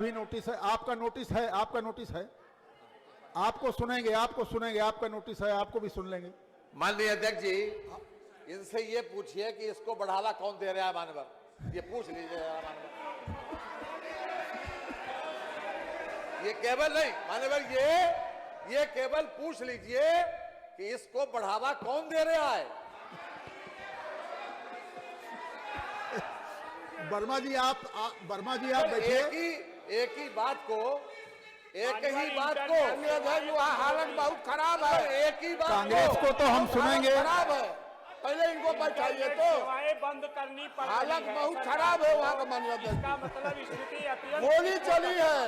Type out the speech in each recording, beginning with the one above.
भी नोटिस है, आपका नोटिस है, आपका नोटिस है, आपको सुनेंगे, आपको सुनेंगे, आपका नोटिस है, आपको भी सुन लेंगे। माननीय अध्यक्ष जी, इनसे ये पूछिए कि इसको बढ़ावा कौन दे रहा है मानवर, ये पूछ लीजिए मानवर। ये केवल नहीं मानवर, ये केवल पूछ लीजिए कि इसको बढ़ावा कौन दे रहा है। वर्मा जी आप बैठिए। एक ही बात को हालत बहुत खराब है। एक ही बात कांग्रेस को तो हम सुनेंगे। खराब है, पहले इनको बैठाइए तो बंद करनी पड़ हालत बहुत खराब है वहाँ का माननीय इसका मतलब स्थिति अत्यंत गोली चली है,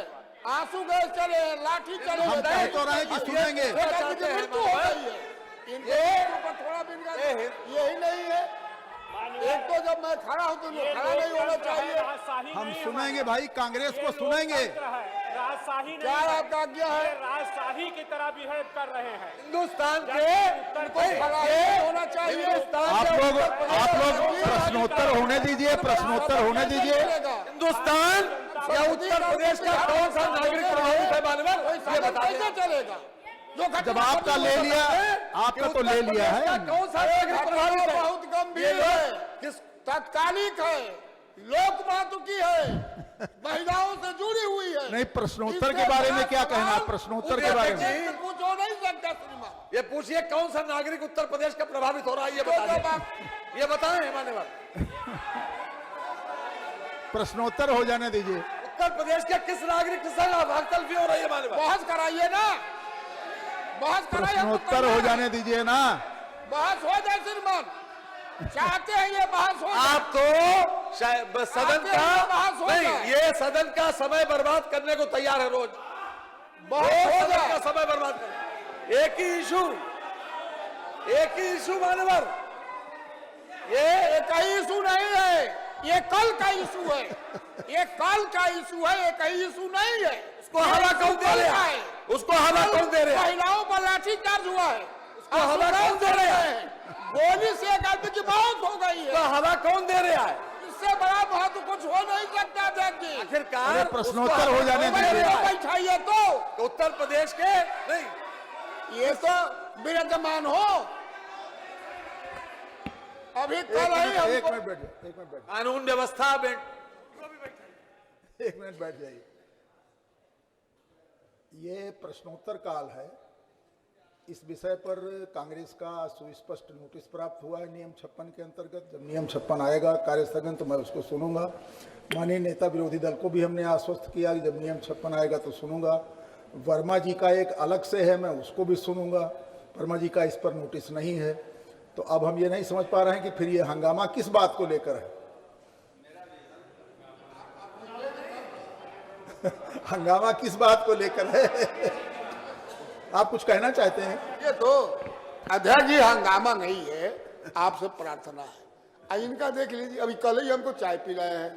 आंसू गैस चले हैं, लाठी चले हम कह तो रहे हैं कि सुनेंगे। मृत्यु हो गई है। इनके ऊपर थोड़ा भी यही नहीं है। एक तो जब मैं खड़ा हूँ तो खड़ा नहीं होना चाहिए। हम सुनेंगे भाई, कांग्रेस को सुनेंगे। राजशाही क्या आपका आज्ञा है? राजशाही की तरह बिहेव कर रहे हैं। हिंदुस्तान के होना चाहिए। आप लोग प्रश्नोत्तर होने दीजिए, प्रश्नोत्तर होने दीजिए। हिंदुस्तान या उत्तर प्रदेश का कौन सा नागरिक प्रभावित है मानवर, ये कैसे चलेगा? जो जब आपका ले लिया, आपका तो ले लिया है। कौन सा नागरिक प्रभावित है? बहुत गंभीर है, किस तात्कालिक है, लोक मातुकी है, महिलाओं से जुड़ी हुई है। नहीं, प्रश्नोत्तर के बारे में क्या कहना है? प्रश्नोत्तर के बारे में कुछ हो नहीं सकता श्रीमान। ये पूछिए कौन सा नागरिक उत्तर प्रदेश का प्रभावित हो रहा है, ये बताएं मानवर। प्रश्नोत्तर हो जाने दीजिए। उत्तर प्रदेश के किस नागरिक के संग हस्तक्षेप हो रही है मानवर? बहस कराइए ना, बहस कराइए। प्रश्नोत्तर हो जाने दीजिए ना। बहस हो जाए श्रीमान, चाहते हैं ये बहस हो जाए। आप तो सदन का नहीं, ये सदन का समय बर्बाद करने को तैयार है रोज। सदन का समय बर्बाद कर, एक ही इशू मानवर, ये एक ही इशू नहीं है, ये कल का इशू है, ये कल का इशू है, एक ही इशू नहीं है। उसको हवा कौन दे रहा है? उसको हवा कौन दे रहा है? महिलाओं पर लाठीचार्ज हुआ है, उसको हवा कौन दे रहा है? गोली से एक आदमी की मौत हो गई है, तो हवा कौन दे रहा है? इससे बड़ा बहुत कुछ हो नहीं सकता अध्यक्ष जी। आखिरकार प्रश्नोत्तर हो जाने दीजिए। बैठाइए तो उत्तर प्रदेश के नहीं, ये तो विराजमान हो। अभी कल ही एक हमको मिनट बैठ जाइए, एक मिनट बैठ कानून व्यवस्था जाइए, एक मिनट बैठ जाइए। ये प्रश्नोत्तर काल है। इस विषय पर कांग्रेस का सुस्पष्ट नोटिस प्राप्त हुआ है नियम 56 के अंतर्गत। जब नियम 56 आएगा कार्य स्थगन तो मैं उसको सुनूंगा। माननीय नेता विरोधी दल को भी हमने आश्वस्त किया कि जब नियम 56 आएगा तो सुनूंगा। वर्मा जी का एक अलग से है, मैं उसको भी सुनूंगा। वर्मा जी का इस पर नोटिस नहीं है। तो अब हम ये नहीं समझ पा रहे हैं कि फिर ये हंगामा किस बात को लेकर है। हंगामा किस बात को लेकर है? आप कुछ कहना चाहते हैं? ये तो अध्यक्ष जी हंगामा नहीं है, आपसे प्रार्थना है। इनका देख लीजिए, अभी कल ही हमको चाय पिलाए हैं,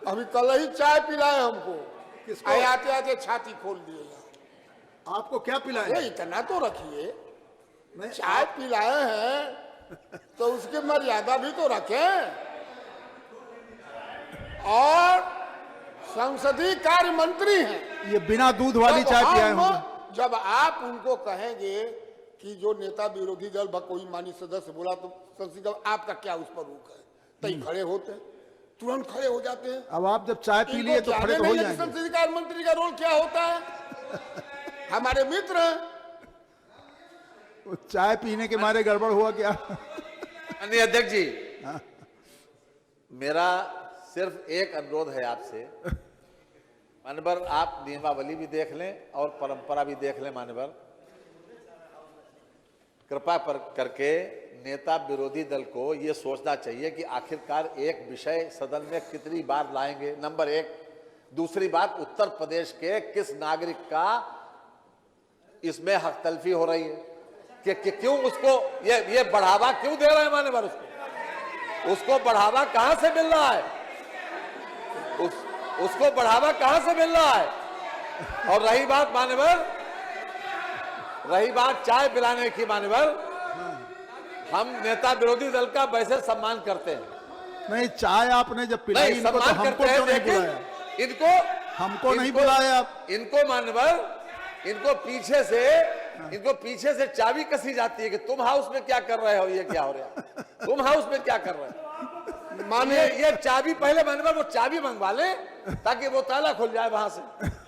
अभी कल ही चाय पिलाए हमको। किसको? आते आते छाती खोल दिए। आपको क्या पिलाया? ये इतना तो रखिए, नहीं, चाय पिलाए हैं तो उसकी मर्यादा भी तो रखें। और संसदीय कार्य मंत्री हैं, ये बिना दूध वाली चाय पियाए होंगे। जब आप उनको कहेंगे कि जो नेता विरोधी दल कोई माननीय सदस्य बोला तो संसदीय दल आपका क्या उस पर रोक है? तई खड़े होते हैं, तुरंत खड़े हो जाते हैं। अब आप जब चाय पी लिए तो खड़े तो हो जाएंगे। संसदीय कार्य मंत्री का रोल क्या होता है? हमारे मित्र हैं, तो चाय पीने के मारे गड़बड़ हुआ क्या? माननीय अध्यक्ष जी, मेरा सिर्फ एक अनुरोध है आपसे मानवर, आप नियमावली भी देख लें और परंपरा भी देख लें मानवर। कृपा करके नेता विरोधी दल को ये सोचना चाहिए कि आखिरकार एक विषय सदन में कितनी बार लाएंगे, नंबर एक। दूसरी बात, उत्तर प्रदेश के किस नागरिक का इसमें हकतलफी हो रही है कि क्यों उसको ये बढ़ावा क्यों दे रहे हैं मानवर? उसको बढ़ावा कहां से मिल रहा है? उसको बढ़ावा कहां से मिल रहा है? और रही बात मानवर, रही बात चाय पिलाने की मानवर, हम नेता विरोधी दल का वैसे सम्मान करते हैं। नहीं, चाय आपने जब पिलाई इनको तो सम्मान हमको करते हैं, क्यों नहीं लेकिन बुलाया? इनको हमको नहीं बुलाया आप। इनको मानवर इनको पीछे से चाबी कसी जाती है कि तुम हाउस में क्या कर रहे हो, ये क्या हो रहा है, तुम हाउस में क्या कर रहे हो। मानिए ये चाबी पहले मानवर वो चाबी मंगवा ले ताकि वो ताला खुल जाए वहां से।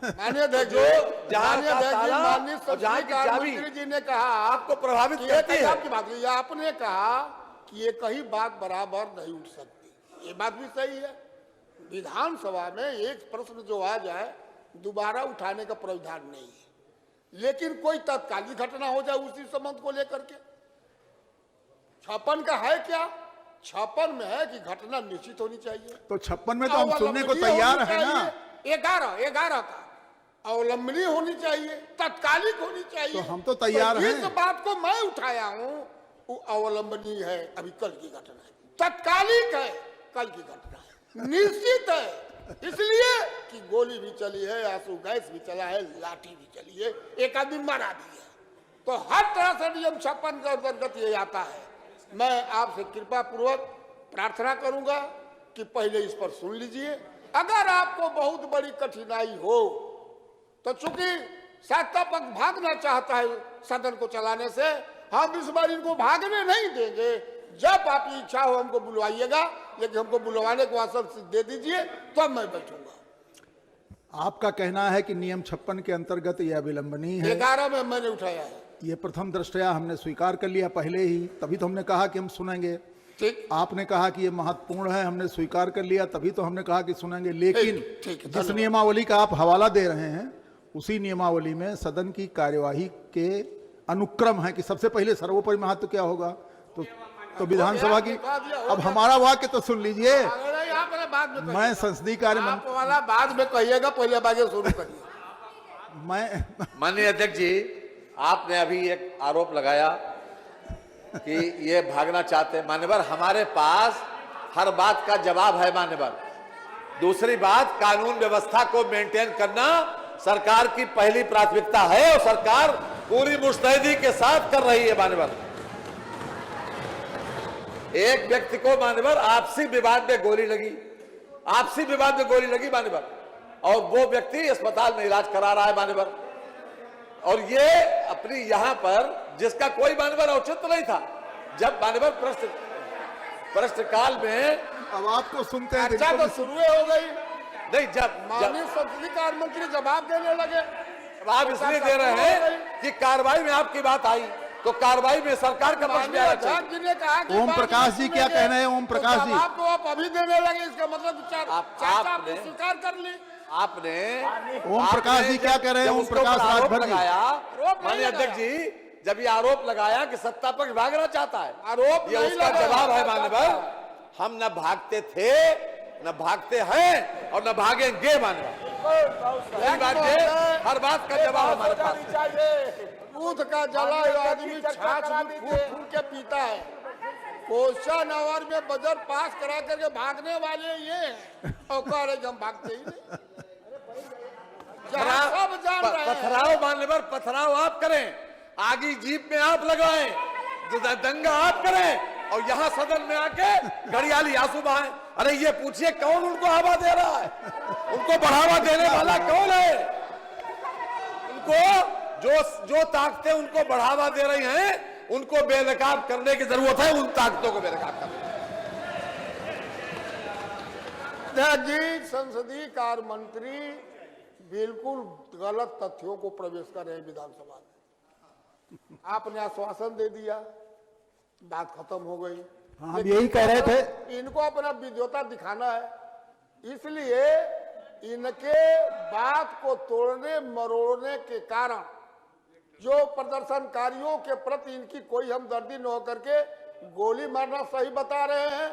मानिए देखिए, जहां का ताला माननीय और जहां की चाबी मंत्री जी ने कहा आपको प्रभावित करती है। आपकी बात, ये आपने कहा कि ये कहीं बात बराबर नहीं उठ सकती, ये बात भी सही है। विधानसभा में एक प्रश्न जो आ जाए दोबारा उठाने का प्रावधान नहीं है, लेकिन कोई तत्कालिक घटना हो जाए उसी संबंध को लेकर के 56 का है क्या, 56 में है कि घटना निश्चित होनी चाहिए। तो 56 में तो हम सुनने को तैयार है ना। 11 का अवलंबनी होनी चाहिए, तत्कालिक होनी चाहिए। तो हम तो तैयार हैं। इस बात को मैं उठाया हूं, वो अवलंबनी है, अभी कल की घटना है, तत्कालिक है, कल की घटना है, निश्चित है। इसलिए कि गोली भी चली है, आंसू गैस भी चला है, लाठी भी चली है, एक आदमी मारा भी है। तो हर तरह से नियम 56 के अंतर्गत ये आता है। मैं आपसे कृपा पूर्वक प्रार्थना करूंगा कि पहले इस पर सुन लीजिए। अगर आपको बहुत बड़ी कठिनाई हो तो चूंकि सत्ता पक्ष भागना चाहता है सदन को चलाने से, हम इस बार इनको भागने नहीं देंगे। जब आपकी इच्छा हो हमको बुलवाइएगा, लेकिन हमको बुलवाने को आश्वासन दे दीजिए तब मैं बैठूंगा। आपका कहना है कि नियम 56 के अंतर्गत यह विलंबनी है। 11 में मैंने उठाया है। ये प्रथम दृष्टया हमने स्वीकार कर लिया पहले ही, तभी तो हमने कहा कि हम सुनेंगे। ठीक, आपने कहा कि ये महत्वपूर्ण है, हमने स्वीकार कर लिया, तभी तो हमने कहा कि सुनेंगे। लेकिन ठीक, जिस नियमावली का आप हवाला दे रहे हैं उसी नियमावली में सदन की कार्यवाही के अनुक्रम है कि सबसे पहले सर्वोपरि महत्व क्या होगा। तो विधानसभा की, अब हमारा वाक्य तो सुन लीजिए। मैं संसदीय कार्य आप वाला बाद में कहिएगा, पहले बागे शुरू करिए। मैं माननीय अध्यक्ष जी, आपने अभी एक आरोप लगाया कि ये भागना चाहते हैं। मान्यवर, हमारे पास हर बात का जवाब है मान्यवर। दूसरी बात, कानून व्यवस्था को मेंटेन करना सरकार की पहली प्राथमिकता है और सरकार पूरी मुस्तैदी के साथ कर रही है मान्यवर। एक व्यक्ति को मान्यवर आपसी विवाद में गोली लगी, मान्यवर, और वो व्यक्ति अस्पताल में इलाज करा रहा है मान्यवर। और ये अपनी यहां पर जिसका कोई मान्यवर औचित्य नहीं था, जब मान्यवर प्रश्नकाल में अब आपको सुनते हैं। चर्चा तो शुरू हो गई नहीं, जब माननीय संसदीय कार्य मंत्री जवाब देने लगे। आप इसलिए दे रहे हैं कि कार्रवाई में आपकी बात आई, तो कार्रवाई में सरकार का पक्ष भी आना चाहिए। जी ने कहा कि ओम प्रकाश जी क्या कह रहे हैं? ओम प्रकाश जी, आपको आप अभी देने लगे, इसका मतलब आपने स्वीकार कर ली। आपने ओम प्रकाश जी क्या कह रहे हैं? ओम प्रकाश राजभर जी, माननीय अध्यक्ष जी, जब ये आरोप लगाया कि सत्ता पक्ष भागना चाहता है, आरोप ये उसका जवाब है मान्यवर। हम न भागते थे, न भागते हैं और न भागेंगे मान्यवर। हर बात का जवाब हमारे पास। दूध का जला आदमी छाछ भी फूट के पीता है। क्वेश्चन आवर में बजट पास करा करके भागने वाले ये हैं और कह रहे हम भागते ही नहीं। सब जान रहे हैं। पथराव मान्यवर, पथराव आप करें, आगे जीप में आप लगाएं, दंगा आप करें और यहाँ सदन में आके घड़ियाली आंसू बहाएं। अरे ये पूछिए कौन उनको हवा दे रहा है, उनको बढ़ावा देने वाला कौन है? उनको जो ताकतें उनको बढ़ावा दे रही हैं, उनको बेनकाब करने की जरूरत है। उन ताकतों को बेनकाब करने जी, संसदीय कार्य मंत्री बिल्कुल गलत तथ्यों को प्रवेश कर रहे हैं विधानसभा में। आपने आश्वासन दे दिया, बात खत्म हो गई। हम यही कह रहे थे, इनको अपना विद्वता दिखाना है, इसलिए इनके बात को तोड़ने मरोड़ने के कारण जो प्रदर्शनकारियों के प्रति इनकी कोई हमदर्दी न होकर के गोली मारना सही बता रहे हैं,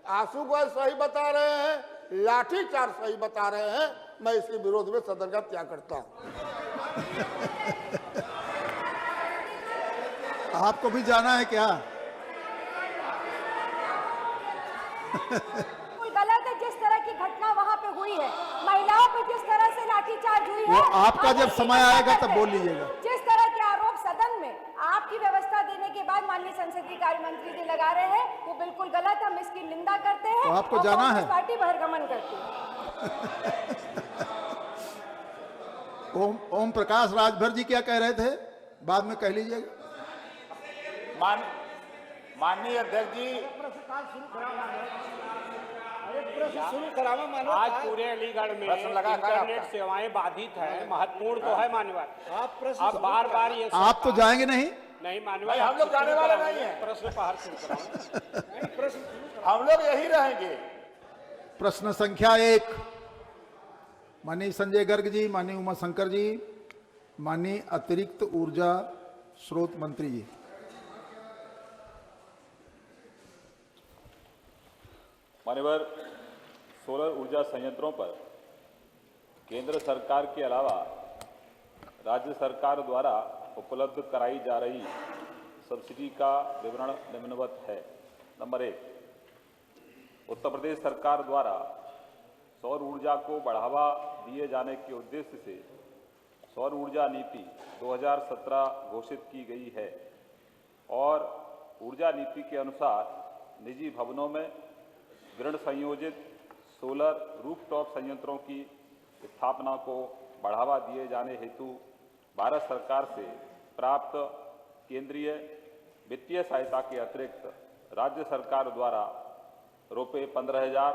आंसू गैस सही बता रहे हैं, लाठीचार्ज सही बता रहे हैं। मैं इसके विरोध में सदन का त्याग करता हूं। आपको भी जाना है क्या? गलत है जिस तरह की घटना वहां पे हुई है, महिलाओं पे जिस तरह से लाठीचार्ज हुई है, वो आपका जब समय आएगा तब बोल लीजिएगा। जिस तरह के आरोप सदन में आपकी व्यवस्था देने के बाद माननीय संसदीय कार्य मंत्री जी लगा रहे हैं, वो बिल्कुल गलत। हम इसकी निंदा करते हैं। तो आपको जाना है? पार्टी बहिर्गमन करती है। ओम प्रकाश राजभर जी क्या कह रहे थे, बाद में कह लीजिएगा। माननीय अध्यक्ष जी, आज पूरे अलीगढ़ में प्रश्न लगा कर इंटरनेट आपका। सेवाएं बाधित है, महत्वपूर्ण तो है मान्यवर। अब बार बार ये आप तो जाएंगे नहीं। नहीं मान्यवर, भाई, हम लोग जाने वाले नहीं हैं। प्रश्न पर शुरू कराऊं। हम लोग यही रहेंगे। प्रश्न संख्या 1, माननीय संजय गर्ग जी, माननीय उमा शंकर जी, माननीय अतिरिक्त ऊर्जा स्रोत मंत्री जी। मान्यवर, सोलर ऊर्जा संयंत्रों पर केंद्र सरकार के अलावा राज्य सरकार द्वारा उपलब्ध कराई जा रही सब्सिडी का विवरण निम्नवत है। नंबर 1, उत्तर प्रदेश सरकार द्वारा सौर ऊर्जा को बढ़ावा दिए जाने के उद्देश्य से सौर ऊर्जा नीति 2017 घोषित की गई है और ऊर्जा नीति के अनुसार निजी भवनों में ग्रिड संयोजित सोलर रूफटॉप संयंत्रों की स्थापना को बढ़ावा दिए जाने हेतु भारत सरकार से प्राप्त केंद्रीय वित्तीय सहायता के अतिरिक्त राज्य सरकार द्वारा रुपये 15,000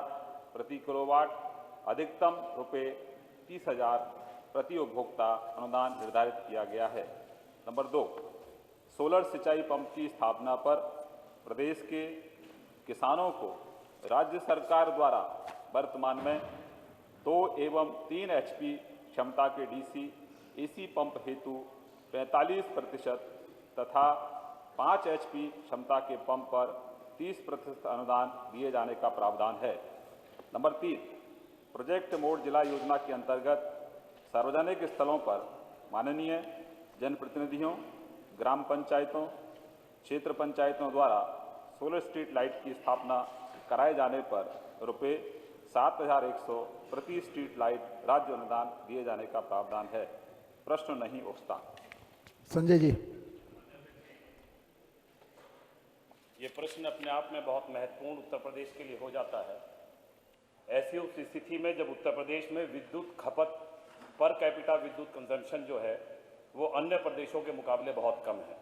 प्रति किलोवाट, अधिकतम रुपये 30,000 प्रति उपभोक्ता अनुदान निर्धारित किया गया है। नंबर 2, सोलर सिंचाई पंप की स्थापना पर प्रदेश के किसानों को राज्य सरकार द्वारा वर्तमान में 2 एवं 3 HP क्षमता के DC AC पंप हेतु 45% तथा 5 HP क्षमता के पंप पर 30% अनुदान दिए जाने का प्रावधान है। नंबर 3, प्रोजेक्ट मोड जिला योजना के अंतर्गत सार्वजनिक स्थलों पर माननीय जनप्रतिनिधियों, ग्राम पंचायतों, क्षेत्र पंचायतों द्वारा सोलर स्ट्रीट लाइट की स्थापना कराए जाने पर रुपये 7,100 प्रति स्ट्रीट लाइट राज्य अनुदान दिए जाने का प्रावधान है। प्रश्न नहीं उठता। संजय जी। ये प्रश्न अपने आप में बहुत महत्वपूर्ण उत्तर प्रदेश के लिए हो जाता है। ऐसी उस स्थिति में जब उत्तर प्रदेश में विद्युत खपत पर कैपिटा विद्युत कंजम्पशन जो है वो अन्य प्रदेशों के मुकाबले बहुत कम है।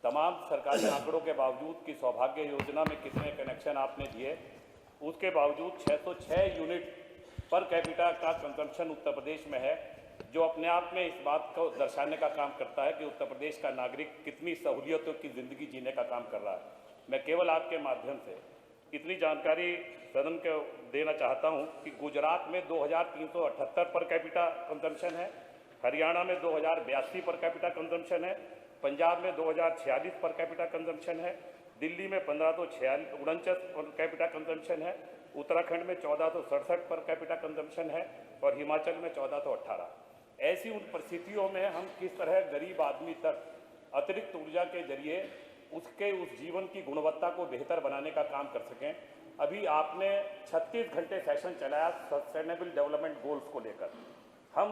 तमाम सरकारी आंकड़ों के बावजूद कि सौभाग्य योजना में कितने कनेक्शन आपने दिए, उसके बावजूद 606 यूनिट पर कैपिटा का कंजम्पशन उत्तर प्रदेश में है, जो अपने आप में इस बात को दर्शाने का काम करता है कि उत्तर प्रदेश का नागरिक कितनी सहूलियतों की ज़िंदगी जीने का काम कर रहा है। मैं केवल आपके माध्यम से इतनी जानकारी सदन को देना चाहता हूं कि गुजरात में 2,378 पर कैपिटा कंजम्पशन है, हरियाणा में 2,082 पर कैपिटा कंजम्पशन है, पंजाब में 2,046 पर कैपिटा कंजम्पशन है, दिल्ली में 1,549 पर कैपिटा कंजम्पशन है, उत्तराखंड में 1,467 पर कैपिटा कंजम्पशन है और हिमाचल में 1,418। ऐसी उन परिस्थितियों में हम किस तरह गरीब आदमी तक अतिरिक्त ऊर्जा के जरिए उसके उस जीवन की गुणवत्ता को बेहतर बनाने का काम कर सकें। अभी आपने 36 घंटे सेशन चलाया सस्टेनेबल डेवलपमेंट गोल्स को लेकर। हम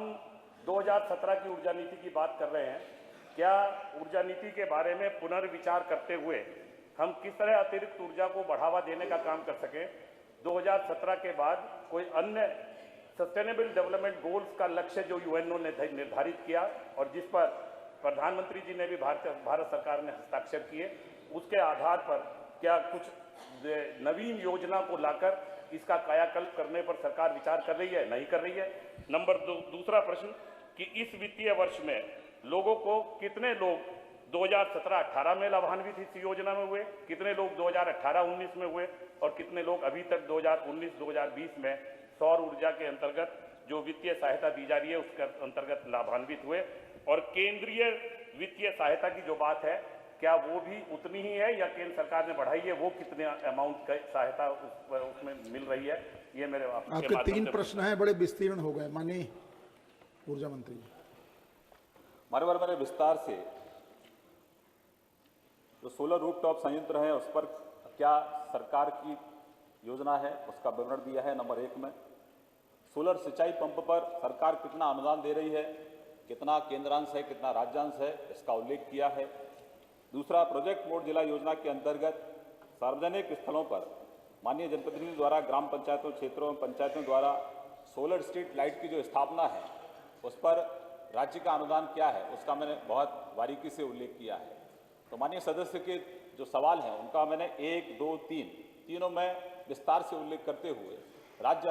2017 की ऊर्जा नीति की बात कर रहे हैं। क्या ऊर्जा नीति के बारे में पुनर्विचार करते हुए हम किस तरह अतिरिक्त ऊर्जा को बढ़ावा देने का काम कर सकें? 2017 के बाद कोई अन्य सस्टेनेबल डेवलपमेंट गोल्स का लक्ष्य जो यूएनओ ने निर्धारित किया और जिस पर प्रधानमंत्री जी ने भी भारत सरकार ने हस्ताक्षर किए, उसके आधार पर क्या कुछ नवीन योजना को लाकर इसका कायाकल्प करने पर सरकार विचार कर रही है? नहीं कर रही है। नंबर दूसरा प्रश्न कि इस वित्तीय वर्ष में लोगों को कितने लोग 2017-18 में लाभान्वित इस योजना में हुए, कितने लोग 2018-19 में हुए और कितने लोग अभी तक 2019-2020 में सौर ऊर्जा के अंतर्गत जो वित्तीय सहायता दी जा रही है उसके अंतर्गत लाभान्वित हुए? और केंद्रीय वित्तीय सहायता की जो बात है, क्या वो भी उतनी ही है या केंद्र सरकार ने बढ़ाई है? वो कितने अमाउंट की सहायता उसमें मिल रही है? ये मेरे आपके 3 प्रश्न हैं, बड़े विस्तीर्ण हो गए। माननीय ऊर्जा मंत्री जी। मान्यवर, मेरे विस्तार से जो सोलर रूफटॉप संयंत्र है उस पर क्या सरकार की योजना है उसका विवरण दिया है। नंबर 1 में सोलर सिंचाई पंप पर सरकार कितना अनुदान दे रही है, कितना केंद्रांश है, कितना राज्यांश है, इसका उल्लेख किया है। दूसरा, प्रोजेक्ट मोड जिला योजना के अंतर्गत सार्वजनिक स्थलों पर माननीय जनप्रतिनिधि द्वारा ग्राम पंचायतों, क्षेत्रों एवं पंचायतों द्वारा सोलर स्ट्रीट लाइट की जो स्थापना है उस पर राज्य का अनुदान क्या है उसका मैंने बहुत बारीकी से उल्लेख किया है। तो माननीय सदस्य के जो सवाल हैं उनका मैंने 1, 2, 3 तीनों में विस्तार से उल्लेख करते हुए राज्य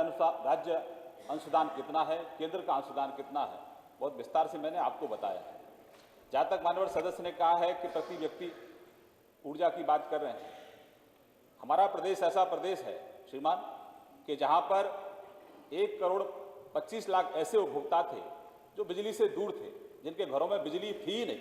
अंशदान कितना है, केंद्र का अंशदान कितना है, बहुत विस्तार से मैंने आपको बताया है। जहाँ तक माननीय सदस्य ने कहा है कि प्रति व्यक्ति ऊर्जा की बात कर रहे हैं, हमारा प्रदेश ऐसा प्रदेश है श्रीमान कि जहाँ पर 1,25,00,000 ऐसे उपभोक्ता थे जो बिजली से दूर थे, जिनके घरों में बिजली थी ही नहीं।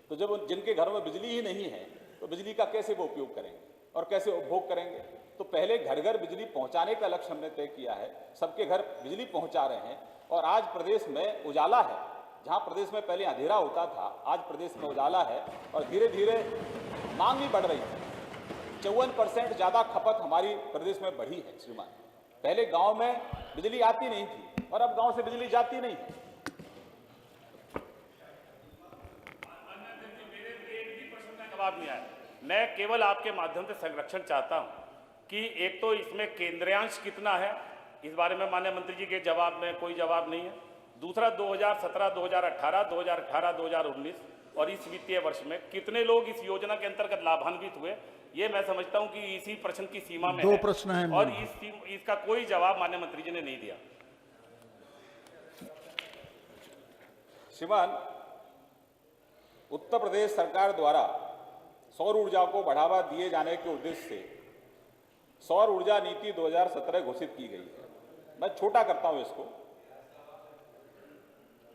तो जब जिनके घरों में बिजली ही नहीं है तो बिजली का कैसे वो उपयोग करेंगे और कैसे उपभोग करेंगे? तो पहले घर घर बिजली पहुंचाने का लक्ष्य हमने तय किया है, सबके घर बिजली पहुंचा रहे हैं। और आज प्रदेश में उजाला है, जहां प्रदेश में पहले अंधेरा होता था आज प्रदेश में उजाला है और धीरे धीरे मांग भी बढ़ रही है। 54% ज़्यादा खपत हमारी प्रदेश में बढ़ी है श्रीमान। पहले गांव में बिजली आती नहीं थी और अब गांव से बिजली जाती नहीं है। जवाब नहीं आया। मैं केवल आपके माध्यम से संरक्षण चाहता हूं कि एक तो इसमें केंद्रांश कितना है, इस बारे में माननीय मंत्री जी के जवाब में कोई जवाब नहीं है। दूसरा 2017, 2018, 2018, 2019 और इस वित्तीय वर्ष में कितने लोग इस योजना के अंतर्गत लाभान्वित हुए, ये मैं समझता हूं कि इसी प्रश्न की सीमा में 2 प्रश्न हैं और इसका कोई जवाब माननीय मंत्री जी ने नहीं दिया। श्रीमान, उत्तर प्रदेश सरकार द्वारा सौर ऊर्जा को बढ़ावा दिए जाने के उद्देश्य से सौर ऊर्जा नीति 2017 घोषित की गई है। मैं छोटा करता हूं इसको,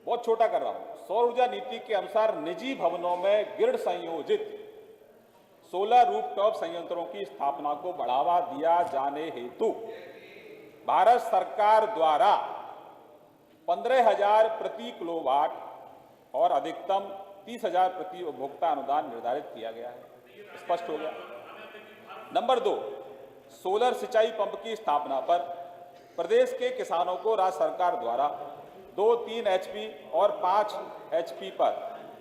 बहुत छोटा कर रहा हूं। सौर ऊर्जा नीति के अनुसार निजी भवनों में ग्रिड संयोजित 16 रूफटॉप संयंत्रों की स्थापना को बढ़ावा दिया जाने हेतु भारत सरकार द्वारा 15,000 प्रति किलोवाट और अधिकतम 30,000 प्रति उपभोक्ता अनुदान निर्धारित किया गया है। स्पष्ट हो गया। नंबर 2, सोलर सिंचाई पंप की स्थापना पर प्रदेश के किसानों को राज्य सरकार द्वारा 2, 3 HP और 5 HP पर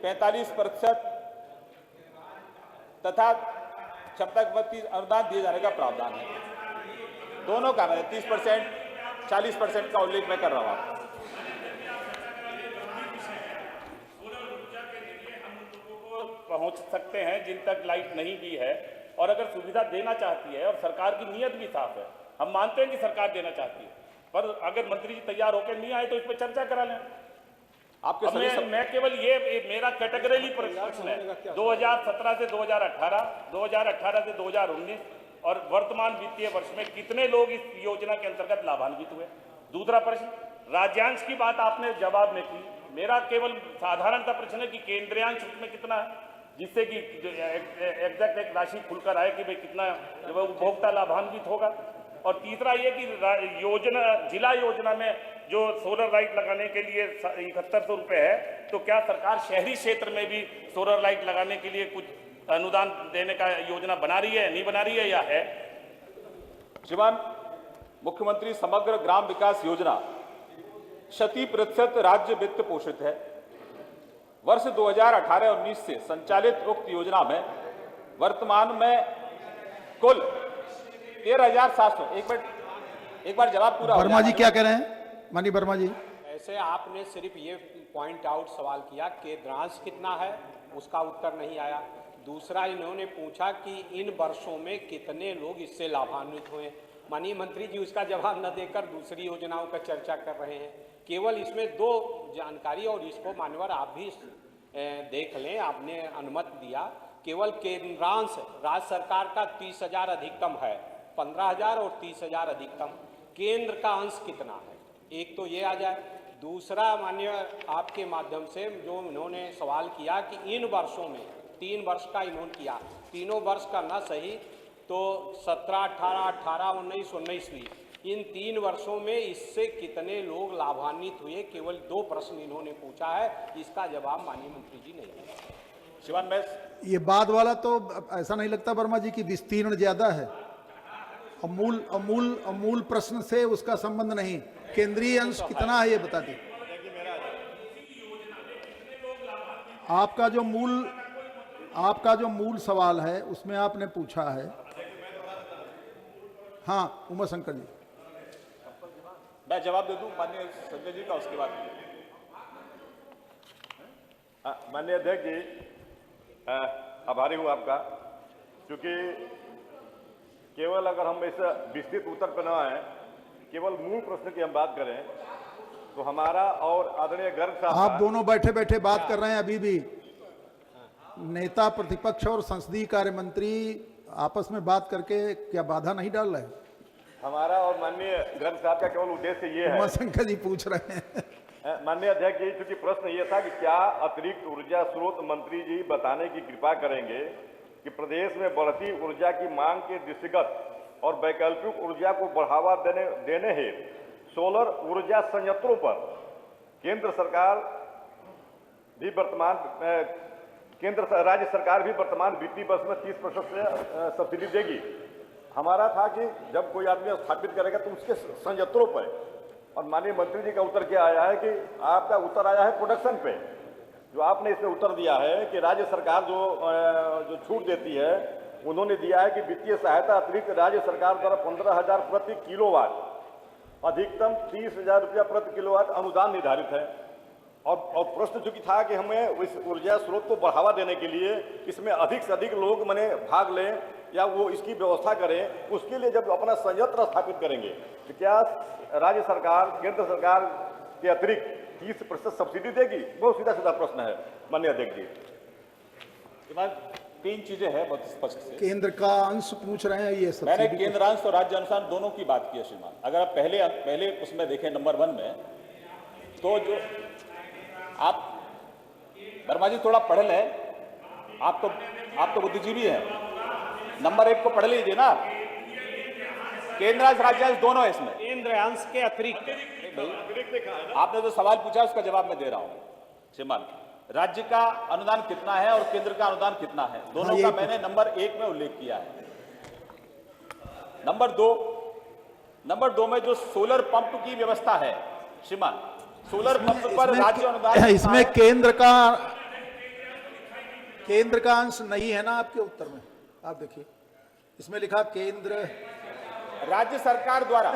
45% तथा क्षमता अनुदान दिए जाने का प्रावधान है। दोनों का मैं 30%, 40% का उल्लेख मैं कर रहा हूं। पहुंच सकते हैं जिन तक लाइट नहीं भी है, और अगर सुविधा देना चाहती है और सरकार की नीयत भी साफ है, हम मानते हैं कि सरकार देना चाहती है, पर अगर मंत्री जी तैयार होकर नहीं आए तो इस पर चर्चा करा लें। आपके मैं केवल ये मेरा कैटेगरी प्रश्न है 2017 से 2018, 2018 से 2019 और वर्तमान वित्तीय वर्ष में कितने लोग इस योजना के अंतर्गत लाभान्वित हुए। दूसरा प्रश्न, राज्यांश की बात आपने जवाब में की, मेरा केवल साधारण सा प्रश्न है कि केंद्रांश उसमें कितना है, जिससे कि एग्जैक्ट एक राशि खुलकर आए कि भाई कितना उपभोक्ता लाभान्वित होगा। और तीसरा ये कि जिला योजना में जो सोलर लाइट लगाने के लिए 7100 रुपये है, तो क्या सरकार शहरी क्षेत्र में भी सोलर लाइट लगाने के लिए कुछ अनुदान देने का योजना बना रही है, नहीं बना रही है, या है? श्रीमान, मुख्यमंत्री समग्र ग्राम विकास योजना 100% राज्य वित्त पोषित है। वर्ष 2018-19 से संचालित उक्त योजना में वर्तमान में कुल 13,700। एक बार जवाब पूरा। वर्मा जी क्या कह रहे हैं? माननीय वर्मा जी, ऐसे आपने सिर्फ ये पॉइंट आउट सवाल किया कि केंद्रांश कितना है, उसका उत्तर नहीं आया। दूसरा इन्होंने पूछा कि इन वर्षों में कितने लोग इससे लाभान्वित हुए। माननीय मंत्री जी उसका जवाब न देकर दूसरी योजनाओं पर चर्चा कर रहे हैं। केवल इसमें 2 जानकारी, और इसको मान्यवर आप भी देख लें, आपने अनुमति दिया। केवल केंद्रांश राज्य सरकार का 30,000 अधिकतम है, 15,000 और 30,000 अधिकतम। केंद्र का अंश कितना है, एक तो ये आ जाए। दूसरा, माननीय आपके माध्यम से जो इन्होंने सवाल किया कि इन वर्षों में 3 वर्ष का इन्होंने किया, तीनों वर्ष का ना सही तो 17, 18, 18, 19, 19वीं, इन 3 वर्षों में इससे कितने लोग लाभान्वित हुए, केवल 2 प्रश्न इन्होंने पूछा है, इसका जवाब माननीय मंत्री जी नहीं दिया। शिवान, मैं ये बाद वाला तो ऐसा नहीं लगता वर्मा जी की विस्तीर्ण ज्यादा है, अमूल प्रश्न से उसका संबंध नहीं। केंद्रीय अंश कितना है ये बता दी। आपका जो मूल सवाल है उसमें आपने पूछा है। हाँ, उमा शंकर जी, मैं जवाब दे दूं माननीय संजय जी का, उसके बाद। माननीय अध्यक्ष जी, आभारी हूँ आपका, क्योंकि केवल अगर हम इस विस्तृत उत्तर पर न आए, केवल मूल प्रश्न की हम बात करें तो हमारा और आदरणीय गर्ग साहब आप दोनों बैठे बैठे बात कर रहे हैं, अभी भी नेता प्रतिपक्ष और संसदीय कार्य मंत्री आपस में बात करके क्या बाधा नहीं डाल रहे? हमारा और माननीय गर्ग साहब का केवल उद्देश्य ये है, उमाशंकर जी पूछ रहे हैं। माननीय अध्यक्ष जी, क्योंकि प्रश्न ये था कि क्या अतिरिक्त ऊर्जा स्रोत मंत्री जी बताने की कृपा करेंगे कि प्रदेश में बढ़ती ऊर्जा की मांग के दृष्टिगत और वैकल्पिक ऊर्जा को बढ़ावा देने हेतु सोलर ऊर्जा संयंत्रों पर केंद्र सरकार भी राज्य सरकार भी वर्तमान वित्तीय वर्ष में 30% से सब्सिडी देगी। हमारा था कि जब कोई आदमी स्थापित करेगा तो उसके संयंत्रों पर, और माननीय मंत्री जी का उत्तर क्या आया है कि आपका उत्तर आया है प्रोडक्शन पे। जो आपने इसमें उत्तर दिया है कि राज्य सरकार जो छूट देती है, उन्होंने दिया है कि वित्तीय सहायता अतिरिक्त राज्य सरकार द्वारा 15,000 प्रति किलोवाट, अधिकतम 30,000 रुपया प्रति किलोवाट अनुदान निर्धारित है। और प्रश्न चूंकि था कि हमें इस ऊर्जा स्रोत को बढ़ावा देने के लिए इसमें अधिक से अधिक लोग भाग लें या वो इसकी व्यवस्था करें, उसके लिए जब अपना संयंत्र स्थापित करेंगे तो क्या राज्य सरकार केंद्र सरकार के अतिरिक्त 30% सब्सिडी देगी? बहुत सीधा सीधा प्रश्न है माननीय अध्यक्ष जी। तीन चीजें हैं बहुत स्पष्ट से। केंद्र का अंश पूछ रहे हैं, ये सब मैंने केंद्रांश और राज्य अनुसार दोनों की बात की है श्रीमान। अगर आप पहले उसमें देखें नंबर 1 में, तो जो आप वर्मा जी थोड़ा पढ़ लें, आप तो बुद्धिजीवी हैं, नंबर 1 को पढ़ लीजिए ना। केंद्रांश राज्यांश दोनों है इसमें। केंद्र अंश के अतिरिक्त आपने जो सवाल पूछा उसका जवाब मैं दे रहा हूं श्रीमान। राज्य का अनुदान कितना है और केंद्र का अनुदान कितना है, दोनों का मैंने नंबर 1 में उल्लेख किया है। नंबर दो में जो सोलर पंप की व्यवस्था है श्रीमान, सोलर पंप पर राज्य अनुदान इसमें केंद्र का अंश नहीं है ना आपके उत्तर में। आप देखिए इसमें लिखा केंद्र राज्य सरकार द्वारा।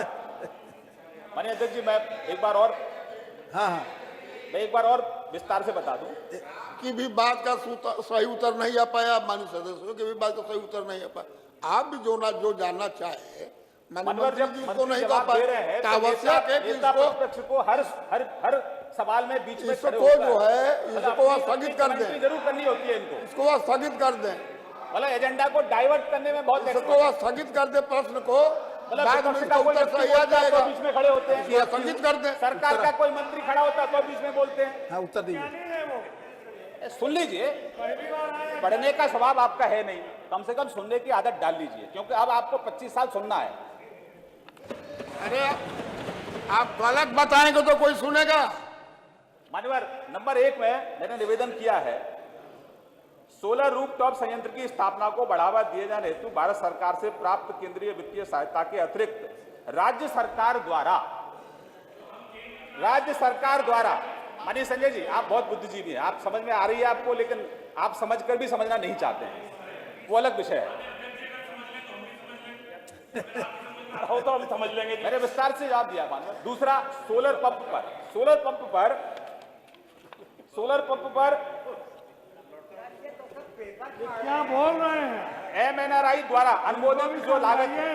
माननीय अध्यक्ष जी, मैं एक बार और विस्तार से बता दूं कि भी बात का सही उत्तर नहीं आ पाया, माननीय सदस्यों की भी बात का सही उत्तर नहीं आ पाया। आप भी जो जानना चाहे मनोहर जब तो नहीं कर दे रहे हैं तो आवश्यक है कि प्रतिपक्ष को हर सवाल में बीच में इसको जो है इसको स्थगित कर दें, जरूर करनी होती है इनको, इसको स्थगित कर दें, मतलब एजेंडा को डाइवर्ट करने में बहुत इसको स्थगित कर दे प्रश्न को, बाद में इसका उत्तर सही आ जाएगा। बीच में खड़े होते हैं, स्थगित कर दें। सरकार का कोई मंत्री खड़ा होता है तो बीच में बोलते हैं। हाँ, उत्तर दीजिए। सुन लीजिए, पढ़ने का स्वभाव आपका है नहीं, कम से कम सुनने की आदत डाल लीजिए, क्योंकि अब आपको 25 साल सुनना है। अरे आप गलत बताएंगे तो कोई सुनेगा? मान्यवर, नंबर 1 में मैंने निवेदन किया है, सोलर रूफटॉप संयंत्र की स्थापना को बढ़ावा दिए जाने हेतु भारत सरकार से प्राप्त केंद्रीय वित्तीय सहायता के अतिरिक्त राज्य सरकार द्वारा माननीय संजय जी, आप बहुत बुद्धिजीवी हैं, आप समझ में आ रही है आपको, लेकिन आप समझकर भी समझना नहीं चाहते हैं, वो अलग विषय है। हो तो हम समझ लेंगे। मैंने विस्तार से जवाब दिया मानो। दूसरा, सोलर पंप पर क्या बोल रहे हैं? MNRI द्वारा अनुमोदित जो लागत है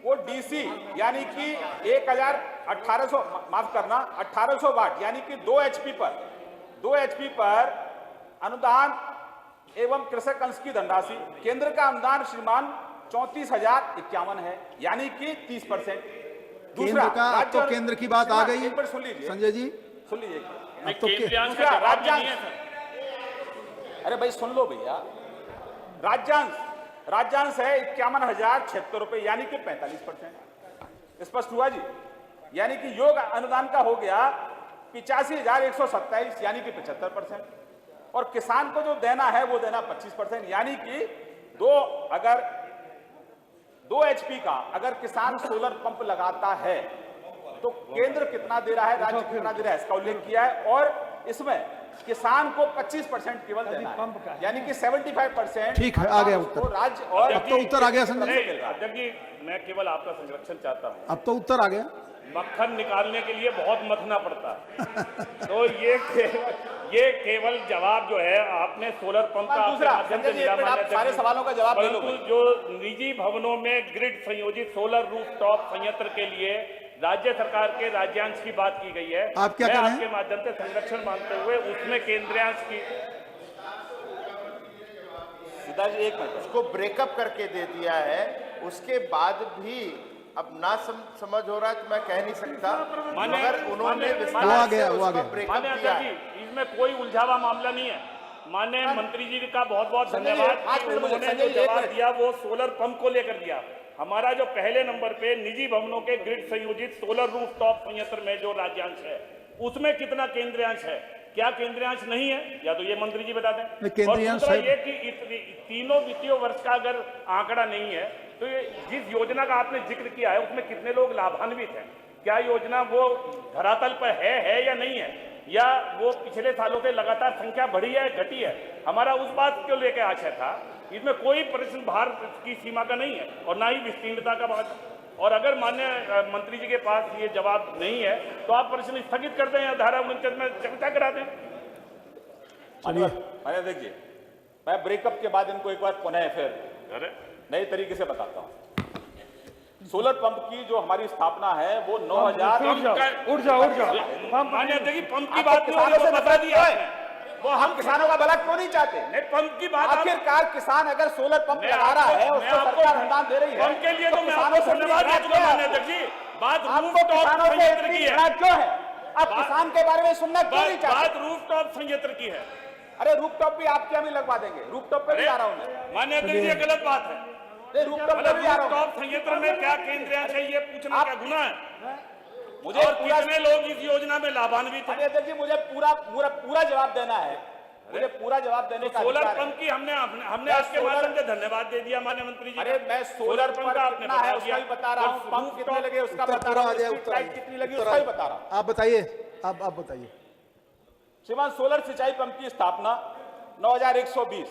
वो DC यानी कि 1800 वाट यानी कि 2 HP पर अनुदान एवं कृषक अंश की धनराशि, केंद्र का अनुदान श्रीमान 34,051 है, यानी कि 30%। केंद्र का, अब तो केंद्र की बात आ गई। एक बार सुन लीजिए संजय जी, सुन लीजिए। अब तो दूसरा राज्यांश, अरे भाई सुन लो भैया, राज्यांश है 51,076 रुपए यानी कि 45%। स्पष्ट हुआ जी? यानी कि योग अनुदान का हो गया 85,127 यानी कि 75%, और किसान को जो देना है वो देना 25%, यानी कि 2 HP का अगर किसान सोलर पंप लगाता है तो केंद्र कितना दे रहा है, राज्य कितना दे रहा है, इसका उल्लेख किया है। और इसमें किसान को 25% केवल देना है, यानी कि 75%। ठीक है, आ गया उत्तर। राज्य और अब तो उत्तर आ गया संजय जी, मैं केवल आपका संरक्षण चाहता हूँ। अब तो उत्तर आ गया। मक्खन निकालने के लिए बहुत मथना पड़ता है तो ये ये केवल जवाब जो है आपने सोलर पंप का दूसरा, आपके माध्यम से संजय जी, मिला, एक मिनट, आप मान्य सारे अध्यक्ष। सवालों का जवाब दे लो परंतु जो निजी भवनों में ग्रिड संयोजित सोलर रूफटॉप संयंत्र के लिए राज्य सरकार के राज्यांश की बात की गई है। आप क्या मैं कह रहे हैं? आपके माध्यम से संरक्षण मानते हुए उसमें केंद्रीयांश की सीधा जी एक मिनट, उसको ब्रेकअप करके दे दिया है, उसके बाद भी अब ना समझ हो रहा है तो मैं कह नहीं सकता, मगर उन्होंने विस्तार से उसका ब्रेकअप मान्य दिया अध्यक्ष है। जी, इसमें कोई उलझावा मामला नहीं है। माननीय मंत्री जी का बहुत बहुत धन्यवाद कि उन्होंने जो जवाब दिया वो सोलर पंप को लेकर दिया। हमारा जो पहले नंबर पे निजी भवनों के ग्रिड संयोजित सोलर रूफटॉप संयंत्र में जो राज्यांश है उसमें कितना केंद्रीयांश है, क्या केंद्रीयांश नहीं है, या तो ये मंत्री जी बता दें। और दूसरा ये कि तीनों वित्तीय वर्ष का अगर आंकड़ा नहीं है तो ये जिस योजना का आपने जिक्र किया है उसमें कितने लोग लाभान्वित हैं, क्या योजना वो धरातल पर है या नहीं है, या वो पिछले सालों से लगातार संख्या बढ़ी है घटी है। हमारा उस बात को लेकर आशय था, इसमें कोई प्रश्न भारत की सीमा का नहीं है और ना ही विस्तीर्णता का बात। और अगर माननीय मंत्री जी के पास ये जवाब नहीं है तो आप प्रश्न स्थगित कर दें या धारा 49 में चर्चा करा दें। मान्य देखिए, मैं ब्रेकअप के बाद इनको एक बार पुनः फिर नए तरीके से बताता हूँ। सोलर पंप की जो हमारी स्थापना है वो 9000 उठ जाओ मान्य देखिए, पंप की आपको बात नहीं हो किसानों रही, से वो बता दिया है। वो हम किसानों का भला क्यों नहीं चाहते? नहीं, पंप की बात आखिरकार किसान अगर सोलर पंप मैं लगा रहा आपको- है, मैं उसको आपको- सरकार अनुदान दे रही है, पंप के लिए तो मैं किसानों आपको से धन्यवाद इतना दूंगा क्यों मान्य है? अध्यक्ष जी। बात आपको रूफटॉप किसानों से संयंत्र इतनी की है, घृणा क्यों है? आप किसान के बारे में सुनना क्यों नहीं चाहते? बात रूफटॉप संयंत्र की है। अरे रूफटॉप भी आपके यहाँ भी लगवा देंगे, रूफटॉप पे भी आ रहा हूँ मैं। मान्य अध्यक्ष जी, ये गलत बात है। रूफटॉप पे मतलब भी आ रहा हूँ। रूफटॉप संयंत्र में क्या केंद्रीयांश है ये पूछना क्या गुनाह है? मुझे और पूरा कितने लोग इस योजना में लाभान्वित हैं? अध्यक्ष जी, मुझे पूरा जवाब देना है, मुझे पूरा जवाब देने का सोलर अधिकार है। पंप की हमने आपके माध्यम से धन्यवाद दे दिया माननीय मंत्री जी। अरे मैं सोलर पंप का आपने कितना है बता उसका दिया। भी बता रहा हूँ, पंप कितने लगे उसका बता रहा हूँ, स्ट्रीट लाइट कितनी लगी उसका भी बता रहा हूँ। आप बताइए, आप बताइए। श्रीमान, सोलर सिंचाई पंप की स्थापना 9120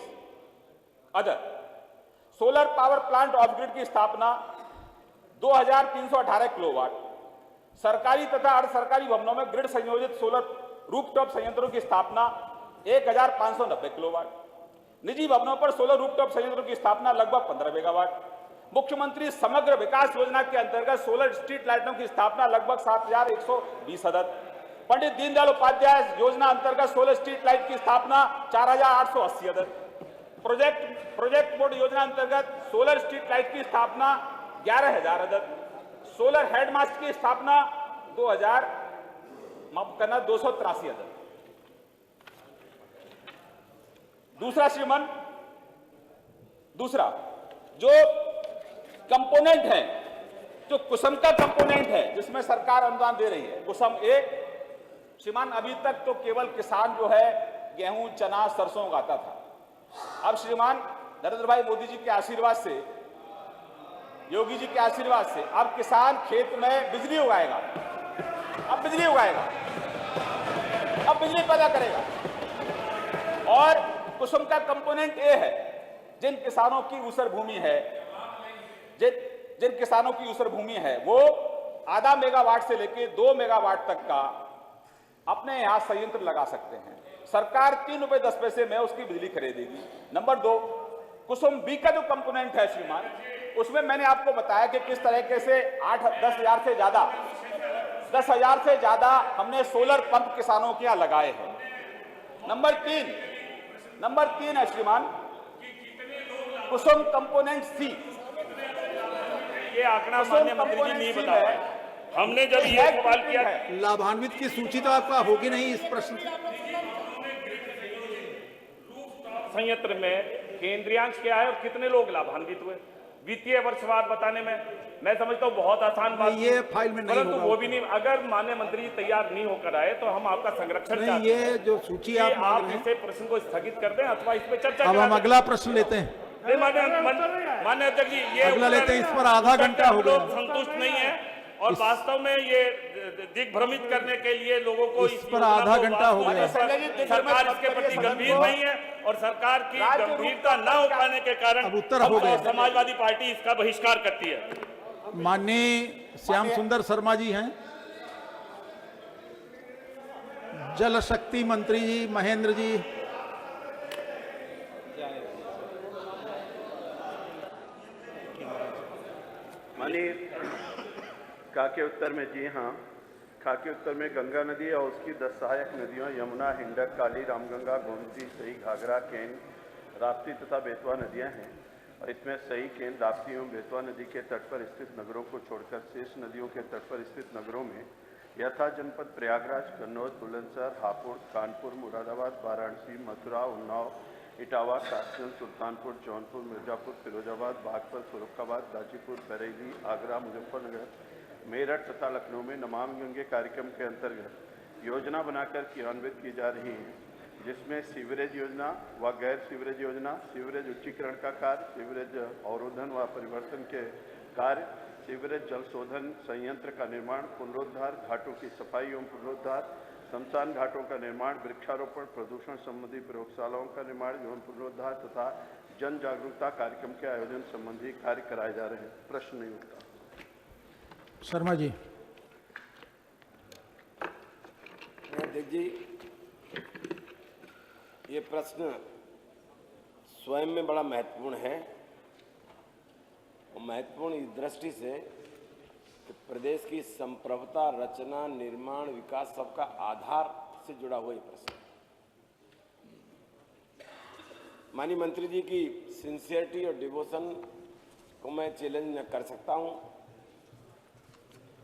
other. Solar power plant of grid की स्थापना 2318 किलोवाट। सरकारी तथा अर्ध सरकारी भवनों में ग्रिड संयोजित सोलर रूफटॉप संयंत्रों की स्थापना 1590 किलोवाट। निजी भवनों पर सोलर रूफटॉप संयंत्रों की स्थापना लगभग 15 मेगावाट। मुख्यमंत्री समग्र विकास योजना के अंतर्गत सोलर स्ट्रीट लाइटों की स्थापना लगभग 7120 अदद। पंडित दीनदयाल उपाध्याय योजना अंतर्गत सोलर स्ट्रीट लाइट की स्थापना 4880 अदद। प्रोजेक्ट बोर्ड योजना अंतर्गत सोलर स्ट्रीट लाइट की स्थापना 11000 अदद। सोलर हेडमास्ट की स्थापना 283 अदद। दूसरा श्रीमान, दूसरा जो कंपोनेंट है, जो कुसुम का कंपोनेंट है जिसमें सरकार अनुदान दे रही है, कुसुम एक श्रीमान, अभी तक तो केवल किसान जो है गेहूं, चना, सरसों उगाता था। अब श्रीमान नरेंद्र भाई मोदी जी के आशीर्वाद से, योगी जी के आशीर्वाद से अब किसान खेत में बिजली उगाएगा, अब बिजली उगाएगा, अब बिजली पैदा करेगा। और कुसुम का कंपोनेंट ए है, जिन किसानों की ऊसर भूमि है, जिन किसानों की ऊसर भूमि है वो आधा मेगावाट से लेकर 2 मेगावाट तक का अपने यहां संयंत्र लगा सकते हैं। सरकार 3 रुपए 10 पैसे में उसकी बिजली खरीदेगी। नंबर 2, कुसुम बी का जो कंपोनेंट है श्रीमान, उसमें मैंने आपको बताया कि किस तरीके से 10 हजार से ज्यादा हमने सोलर पंप किसानों के यहां लगाए हैं। नंबर 3 है श्रीमान कुसुम कंपोनेंट सी। ये आंकड़ा माननीय मंत्री जी नहीं बता पाए। हमने जब ये सवाल किया, लाभान्वित की सूची तो आपका होगी नहीं इस प्रश्न की। संयंत्र में केंद्रीयांश क्या है और कितने लोग लाभान्वित हुए वित्तीय वर्षवार बताने में मैं समझता हूँ बहुत आसान बात। ये फाइल में नहीं परंतु होगा। वो भी नहीं, अगर माननीय मंत्री जी तैयार नहीं होकर आए तो हम आपका संरक्षण नहीं, चाहते ये हैं जो सूची कि आप मांग आप रहे हैं, इसे प्रश्न को स्थगित कर दें अथवा इस पे चर्चा अब करा हम दें। अगला प्रश्न लेते हैं। नहीं, माननीय अध्यक्ष जी, ये अगला लेते हैं, इस पर आधा घंटा हो गया। लोग संतुष्ट नहीं है और वास्तव में ये दिग्भ्रमित करने के लिए लोगों को इस पर आधा घंटा हो गया। सरकार इसके प्रति गंभीर नहीं है और सरकार की गंभीरता न हो पाने के कारण अब उत्तर हो गए। समाजवादी पार्टी इसका बहिष्कार करती है। माननीय श्याम सुंदर शर्मा जी हैं। जल शक्ति मंत्री जी महेंद्र जी। माननीय का के उत्तर में जी हाँ, खा के उत्तर में गंगा नदी और उसकी 10 सहायक नदियों यमुना, हिंडक, काली, रामगंगा, गोमती, सही, घाघरा, केन, राप्ती तथा बेतवा नदियां हैं और इसमें सही, केन, राप्ती एवं बेतवा नदी के तट पर स्थित नगरों को छोड़कर शेष नदियों के तट पर स्थित नगरों में यथा जनपद प्रयागराज, कन्नौज, बुलंदशहर, हापुड़, कानपुर, मुरादाबाद, वाराणसी, मथुरा, उन्नाव, इटावा, कासगंज, सुल्तानपुर, जौनपुर, मिर्जापुर, फिरोजाबाद, बागपत, फर्रुखाबाद, गाजीपुर, बरेली, आगरा, मुजफ्फरनगर, मेरठ तथा लखनऊ में नमामि गंगे कार्यक्रम के अंतर्गत योजना बनाकर क्रियान्वित की जा रही है, जिसमें सीवरेज योजना व गैर सीवरेज योजना, सीवरेज उच्चीकरण का कार्य, सीवरेज अवरोधन व परिवर्तन के कार्य, सीवरेज जल शोधन संयंत्र का निर्माण, पुनरुद्धार, घाटों की सफाई एवं पुनरुद्धार, शमशान घाटों का निर्माण, वृक्षारोपण, प्रदूषण संबंधी प्रयोगशालाओं का निर्माण एवं पुनरुद्धार तथा जन जागरूकता कार्यक्रम के आयोजन संबंधी कार्य कराए जा रहे हैं। प्रश्न नहीं उठता। शर्मा जी। अध्यक्ष जी, ये प्रश्न स्वयं में बड़ा महत्वपूर्ण है और महत्वपूर्ण इस दृष्टि से कि प्रदेश की संप्रभुता, रचना, निर्माण, विकास सबका आधार से जुड़ा हुआ ये प्रश्न। माननीय मंत्री जी की सिंसियरिटी और डिवोशन को मैं चैलेंज न कर सकता हूं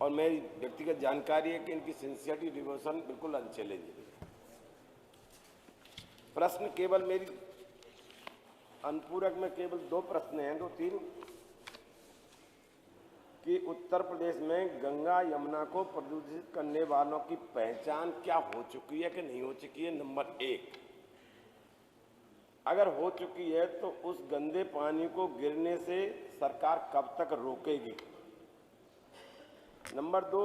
और मेरी व्यक्तिगत जानकारी है कि इनकी सिंसियरिटी, डिवोशन बिल्कुल अनचैलेंज है। प्रश्न केवल मेरी अनुपूरक में केवल 2 प्रश्न हैं, 2-3 कि उत्तर प्रदेश में गंगा यमुना को प्रदूषित करने वालों की पहचान क्या हो चुकी है कि नहीं हो चुकी है। नंबर 1, अगर हो चुकी है तो उस गंदे पानी को गिरने से सरकार कब तक रोकेगी। नंबर 2,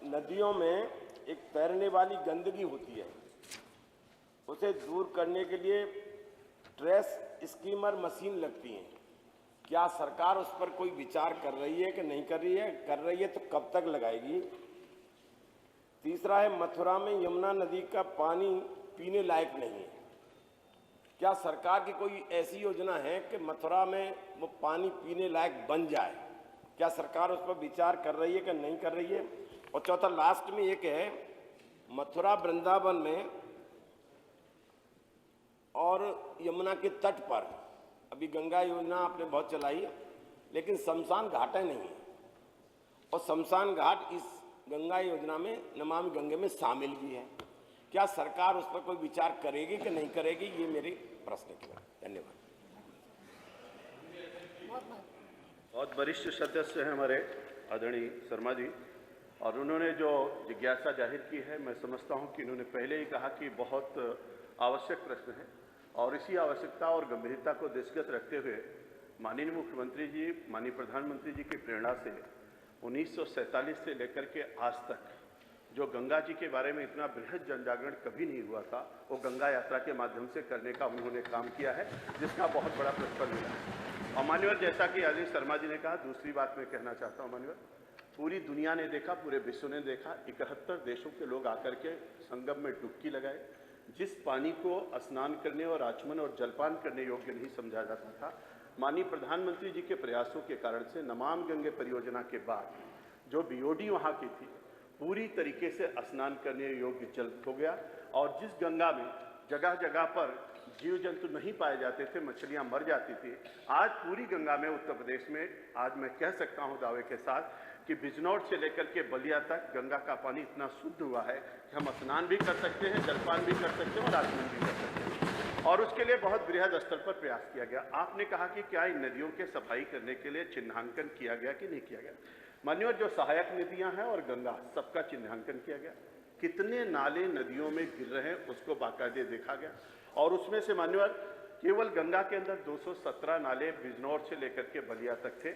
नदियों में एक तैरने वाली गंदगी होती है, उसे दूर करने के लिए ट्रेस स्कीमर मशीन लगती हैं। क्या सरकार उस पर कोई विचार कर रही है कि नहीं कर रही है? कर रही है तो कब तक लगाएगी। तीसरा है, मथुरा में यमुना नदी का पानी पीने लायक नहीं है। क्या सरकार की कोई ऐसी योजना है कि मथुरा में वो पानी पीने लायक बन जाए? क्या सरकार उस पर विचार कर रही है कि नहीं कर रही है? और चौथा लास्ट में एक है, मथुरा वृंदावन में और यमुना के तट पर अभी गंगा योजना आपने बहुत चलाई है, लेकिन शमशान घाट नहीं है और शमशान घाट इस गंगा योजना में नमामि गंगे में शामिल भी है। क्या सरकार उस पर कोई विचार करेगी कि नहीं करेगी, ये मेरे प्रश्न के बाद। धन्यवाद। बहुत वरिष्ठ सदस्य हैं हमारे आदरणीय शर्मा जी, और उन्होंने जो जिज्ञासा जाहिर की है, मैं समझता हूं कि इन्होंने पहले ही कहा कि बहुत आवश्यक प्रश्न है और इसी आवश्यकता और गंभीरता को दृष्टिगत रखते हुए माननीय मुख्यमंत्री जी, माननीय प्रधानमंत्री जी की प्रेरणा से 1947 से लेकर के आज तक जो गंगा जी के बारे में इतना बृहद जनजागरण कभी नहीं हुआ था, वो गंगा यात्रा के माध्यम से करने का उन्होंने काम किया है, जिसका बहुत बड़ा प्रतिफल मिला है। और मान्यवर, जैसा कि आदरणीय शर्मा जी ने कहा, दूसरी बात मैं कहना चाहता हूँ मान्यवर, पूरी दुनिया ने देखा, पूरे विश्व ने देखा, 71 देशों के लोग आकर के संगम में डुबकी लगाए। जिस पानी को स्नान करने और आचमन और जलपान करने योग्य नहीं समझा जाता था, माननीय प्रधानमंत्री जी के प्रयासों के कारण से नमामि गंगे परियोजना के बाद जो बीओडी वहाँ की थी, पूरी तरीके से स्नान करने योग्य जल हो गया। और जिस गंगा में जगह जगह पर जीव जंतु नहीं पाए जाते थे, मछलियां मर जाती थी, आज पूरी गंगा में उत्तर प्रदेश में आज मैं कह सकता हूं दावे के साथ कि बिजनौर से लेकर के बलिया तक गंगा का पानी इतना शुद्ध हुआ है कि हम स्नान भी कर सकते हैं, जलपान भी कर सकते हैं और आचमन भी कर सकते हैं। और उसके लिए बहुत बृहद स्तर पर प्रयास किया गया। आपने कहा कि क्या इन नदियों के सफाई करने के लिए चिन्हांकन किया गया कि नहीं किया गया। मान्यवर, जो सहायक नदियां हैं और गंगा, सबका चिन्हांकन किया गया। कितने नाले नदियों में गिर रहे हैं उसको बाकायदे देखा गया और उसमें से मान्यवर केवल गंगा के अंदर 217 नाले बिजनौर से लेकर के बलिया तक थे,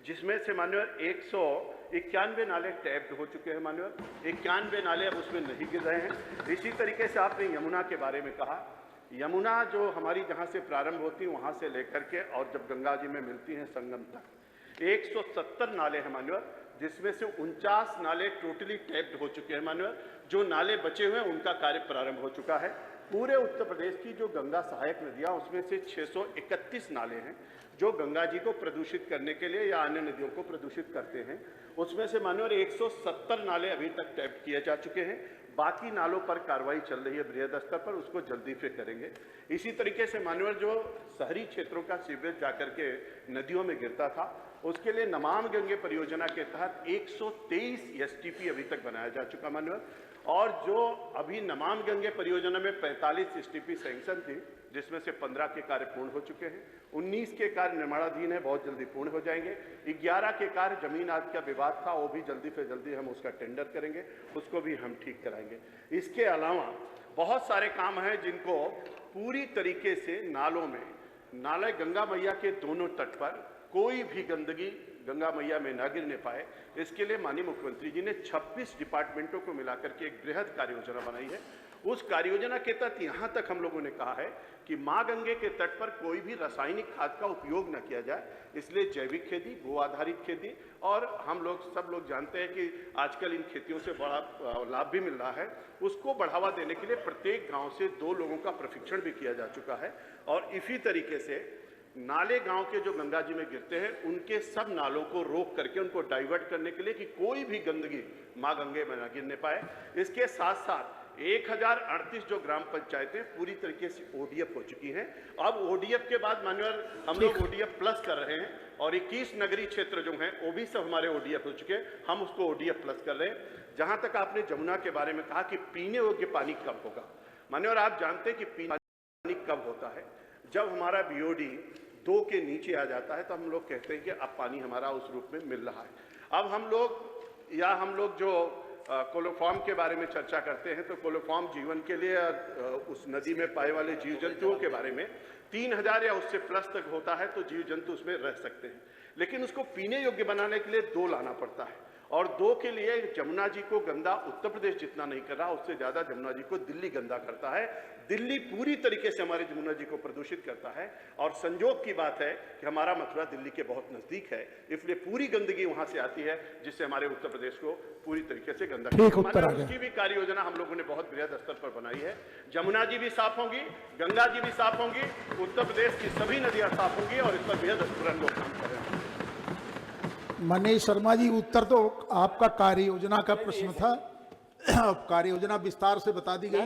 जिसमें से मान्यवर 191 नाले टैप्ड हो चुके हैं। मान्यवर 91 नाले अब उसमें नहीं गिर रहे हैं। इसी तरीके से आपने यमुना के बारे में कहा, यमुना जो हमारी जहाँ से प्रारंभ होती है वहाँ से लेकर के और जब गंगा जी में मिलती हैं संगम तक 170 नाले हैं मान्यवर, जिसमें से 49 नाले टोटली टैप्ड हो चुके हैं मान्यवर। जो नाले बचे हुए हैं उनका कार्य प्रारंभ हो चुका है। पूरे उत्तर प्रदेश की जो गंगा सहायक नदियां, उसमें से 631 नाले हैं जो गंगा जी को प्रदूषित करने के लिए या अन्य नदियों को प्रदूषित करते हैं। उसमें से माननीय 170 नाले अभी तक टैप किए जा चुके हैं। बाकी नालों पर कार्रवाई चल रही है बृहद स्तर पर, उसको जल्दी से करेंगे। इसी तरीके से माननीय जो शहरी क्षेत्रों का सीवरेज जाकर के नदियों में गिरता था, उसके लिए नमामि गंगे परियोजना के तहत 123 एसटीपी अभी तक बनाया जा चुका माननीय। और जो अभी नमामि गंगे परियोजना में 45 एसटीपी सैंक्शन थी, जिसमें से 15 के कार्य पूर्ण हो चुके हैं, 19 के कार्य निर्माणाधीन है, बहुत जल्दी पूर्ण हो जाएंगे। 11 के कार्य जमीन आदि का विवाद था, वो भी जल्दी से जल्दी हम उसका टेंडर करेंगे, उसको भी हम ठीक कराएंगे। इसके अलावा बहुत सारे काम हैं जिनको पूरी तरीके से नालों में, नाले गंगा मैया के दोनों तट पर कोई भी गंदगी गंगा मैया में न गिरने पाए, इसके लिए माननीय मुख्यमंत्री जी ने 26 डिपार्टमेंटों को मिलाकर के एक बृहद कार्य योजना बनाई है। उस कार्य योजना के तहत यहाँ तक हम लोगों ने कहा है कि माँ गंगे के तट पर कोई भी रासायनिक खाद का उपयोग न किया जाए, इसलिए जैविक खेती, गो आधारित खेती, और हम लोग सब लोग जानते हैं कि आजकल इन खेतियों से बड़ा लाभ भी मिल रहा है, उसको बढ़ावा देने के लिए प्रत्येक गांव से 2 लोगों का प्रशिक्षण भी किया जा चुका है। और इसी तरीके से नाले गांव के जो गंगा जी में गिरते हैं, उनके सब नालों को रोक करके उनको डाइवर्ट करने के लिए कि कोई भी गंदगी माँ गंगे में न गिरने पाए। इसके साथ साथ 1038 जो ग्राम पंचायतें पूरी तरीके से ओडीएफ हो चुकी हैं। अब ओडीएफ के बाद माननीय हम लोग ओडीएफ प्लस कर रहे हैं, और 21 नगरीय क्षेत्र जो हैं वो भी सब हमारे ओडीएफ हो चुके हैं, हम उसको ओडीएफ प्लस कर रहे हैं। जहां तक आपने जमुना के बारे में कहा कि पीने योग्य पानी कब होगा, माननीय आप जानते हैं कि पीने पानी कब होता है, जब हमारा बीओडी 2 के नीचे आ जाता है, तो हम लोग कहते हैं कि अब पानी हमारा उस रूप में मिल रहा है। अब हम लोग जो कोलोफॉर्म के बारे में चर्चा करते हैं, तो कोलोफॉर्म जीवन के लिए उस नदी में पाए वाले जीव जंतुओं के बारे में 3000 या उससे प्लस तक होता है तो जीव जंतु उसमें रह सकते हैं, लेकिन उसको पीने योग्य बनाने के लिए 2 लाना पड़ता है। और 2 के लिए जमुना जी को गंदा उत्तर प्रदेश जितना नहीं कर रहा, उससे ज्यादा जमुना जी को दिल्ली गंदा करता है। दिल्ली पूरी तरीके से हमारे जमुना जी को प्रदूषित करता है, और संजोग की बात है कि हमारा मथुरा दिल्ली के बहुत नजदीक है, इसलिए पूरी गंदगी वहां से आती है, जिससे हमारे उत्तर प्रदेश को पूरी तरीके से गंदा उसकी भी कार्य योजना हम लोगों ने बहुत बृहद स्तर पर बनाई है। जमुना जी भी साफ होंगी, गंगा जी भी साफ होंगी, उत्तर प्रदेश की सभी नदियां साफ होंगी, और इस पर बृहद स्तर हम लोग काम करेंगे। मनीष शर्मा जी, उत्तर तो आपका कार्य योजना का प्रश्न था, कार्य योजना विस्तार से बता दी गई।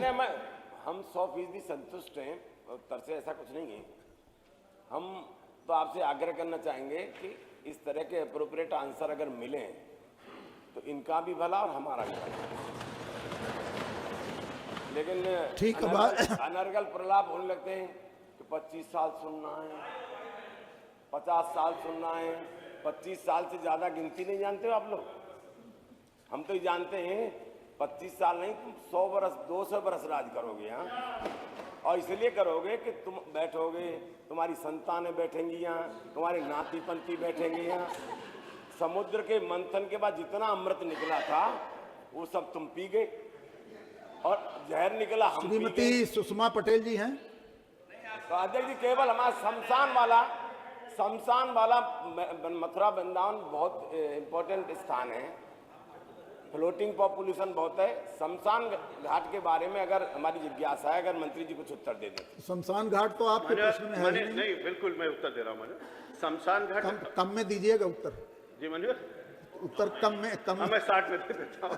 हम 100% संतुष्ट हैं, उत्तर से ऐसा कुछ नहीं है। हम तो आपसे आग्रह करना चाहेंगे कि इस तरह के अप्रोप्रिएट आंसर अगर मिले तो इनका भी भला और हमारा भी भला। लेकिन ठीक है, अनर्गल प्रलाप होने लगते हैं कि 25 साल सुनना है, 50 साल सुनना है। 25 साल से ज्यादा गिनती नहीं जानते हो आप लोग? हम तो ये जानते हैं 25 साल नहीं, तुम 100 बरस 200 बरस राज करोगे यहाँ, और इसलिए करोगे कि तुम बैठोगे, तुम्हारी संतानें बैठेंगी यहाँ, तुम्हारे नाती पंती बैठेंगे यहाँ। समुद्र के मंथन के बाद जितना अमृत निकला था वो सब तुम पी गए, और जहर निकला हम पी गए। श्रीमती सुषमा पटेल जी हैं। तो अध्यक्ष जी, केवल हमारा शमशान वाला मथुरा वृंदावन बहुत इम्पोर्टेंट स्थान है, फ्लोटिंग पॉपुलेशन बहुत है। शमशान घाट के बारे में अगर हमारी जिज्ञासा है, अगर मंत्री जी कुछ उत्तर दे दें। शमशान घाट तो आपके प्रश्न में है नहीं, बिल्कुल मैं उत्तर दे रहा हूँ। शमशान घाट कम में दीजिएगा उत्तर। जी माननीय, उत्तर कम में मैं 60 में दे देता हूँ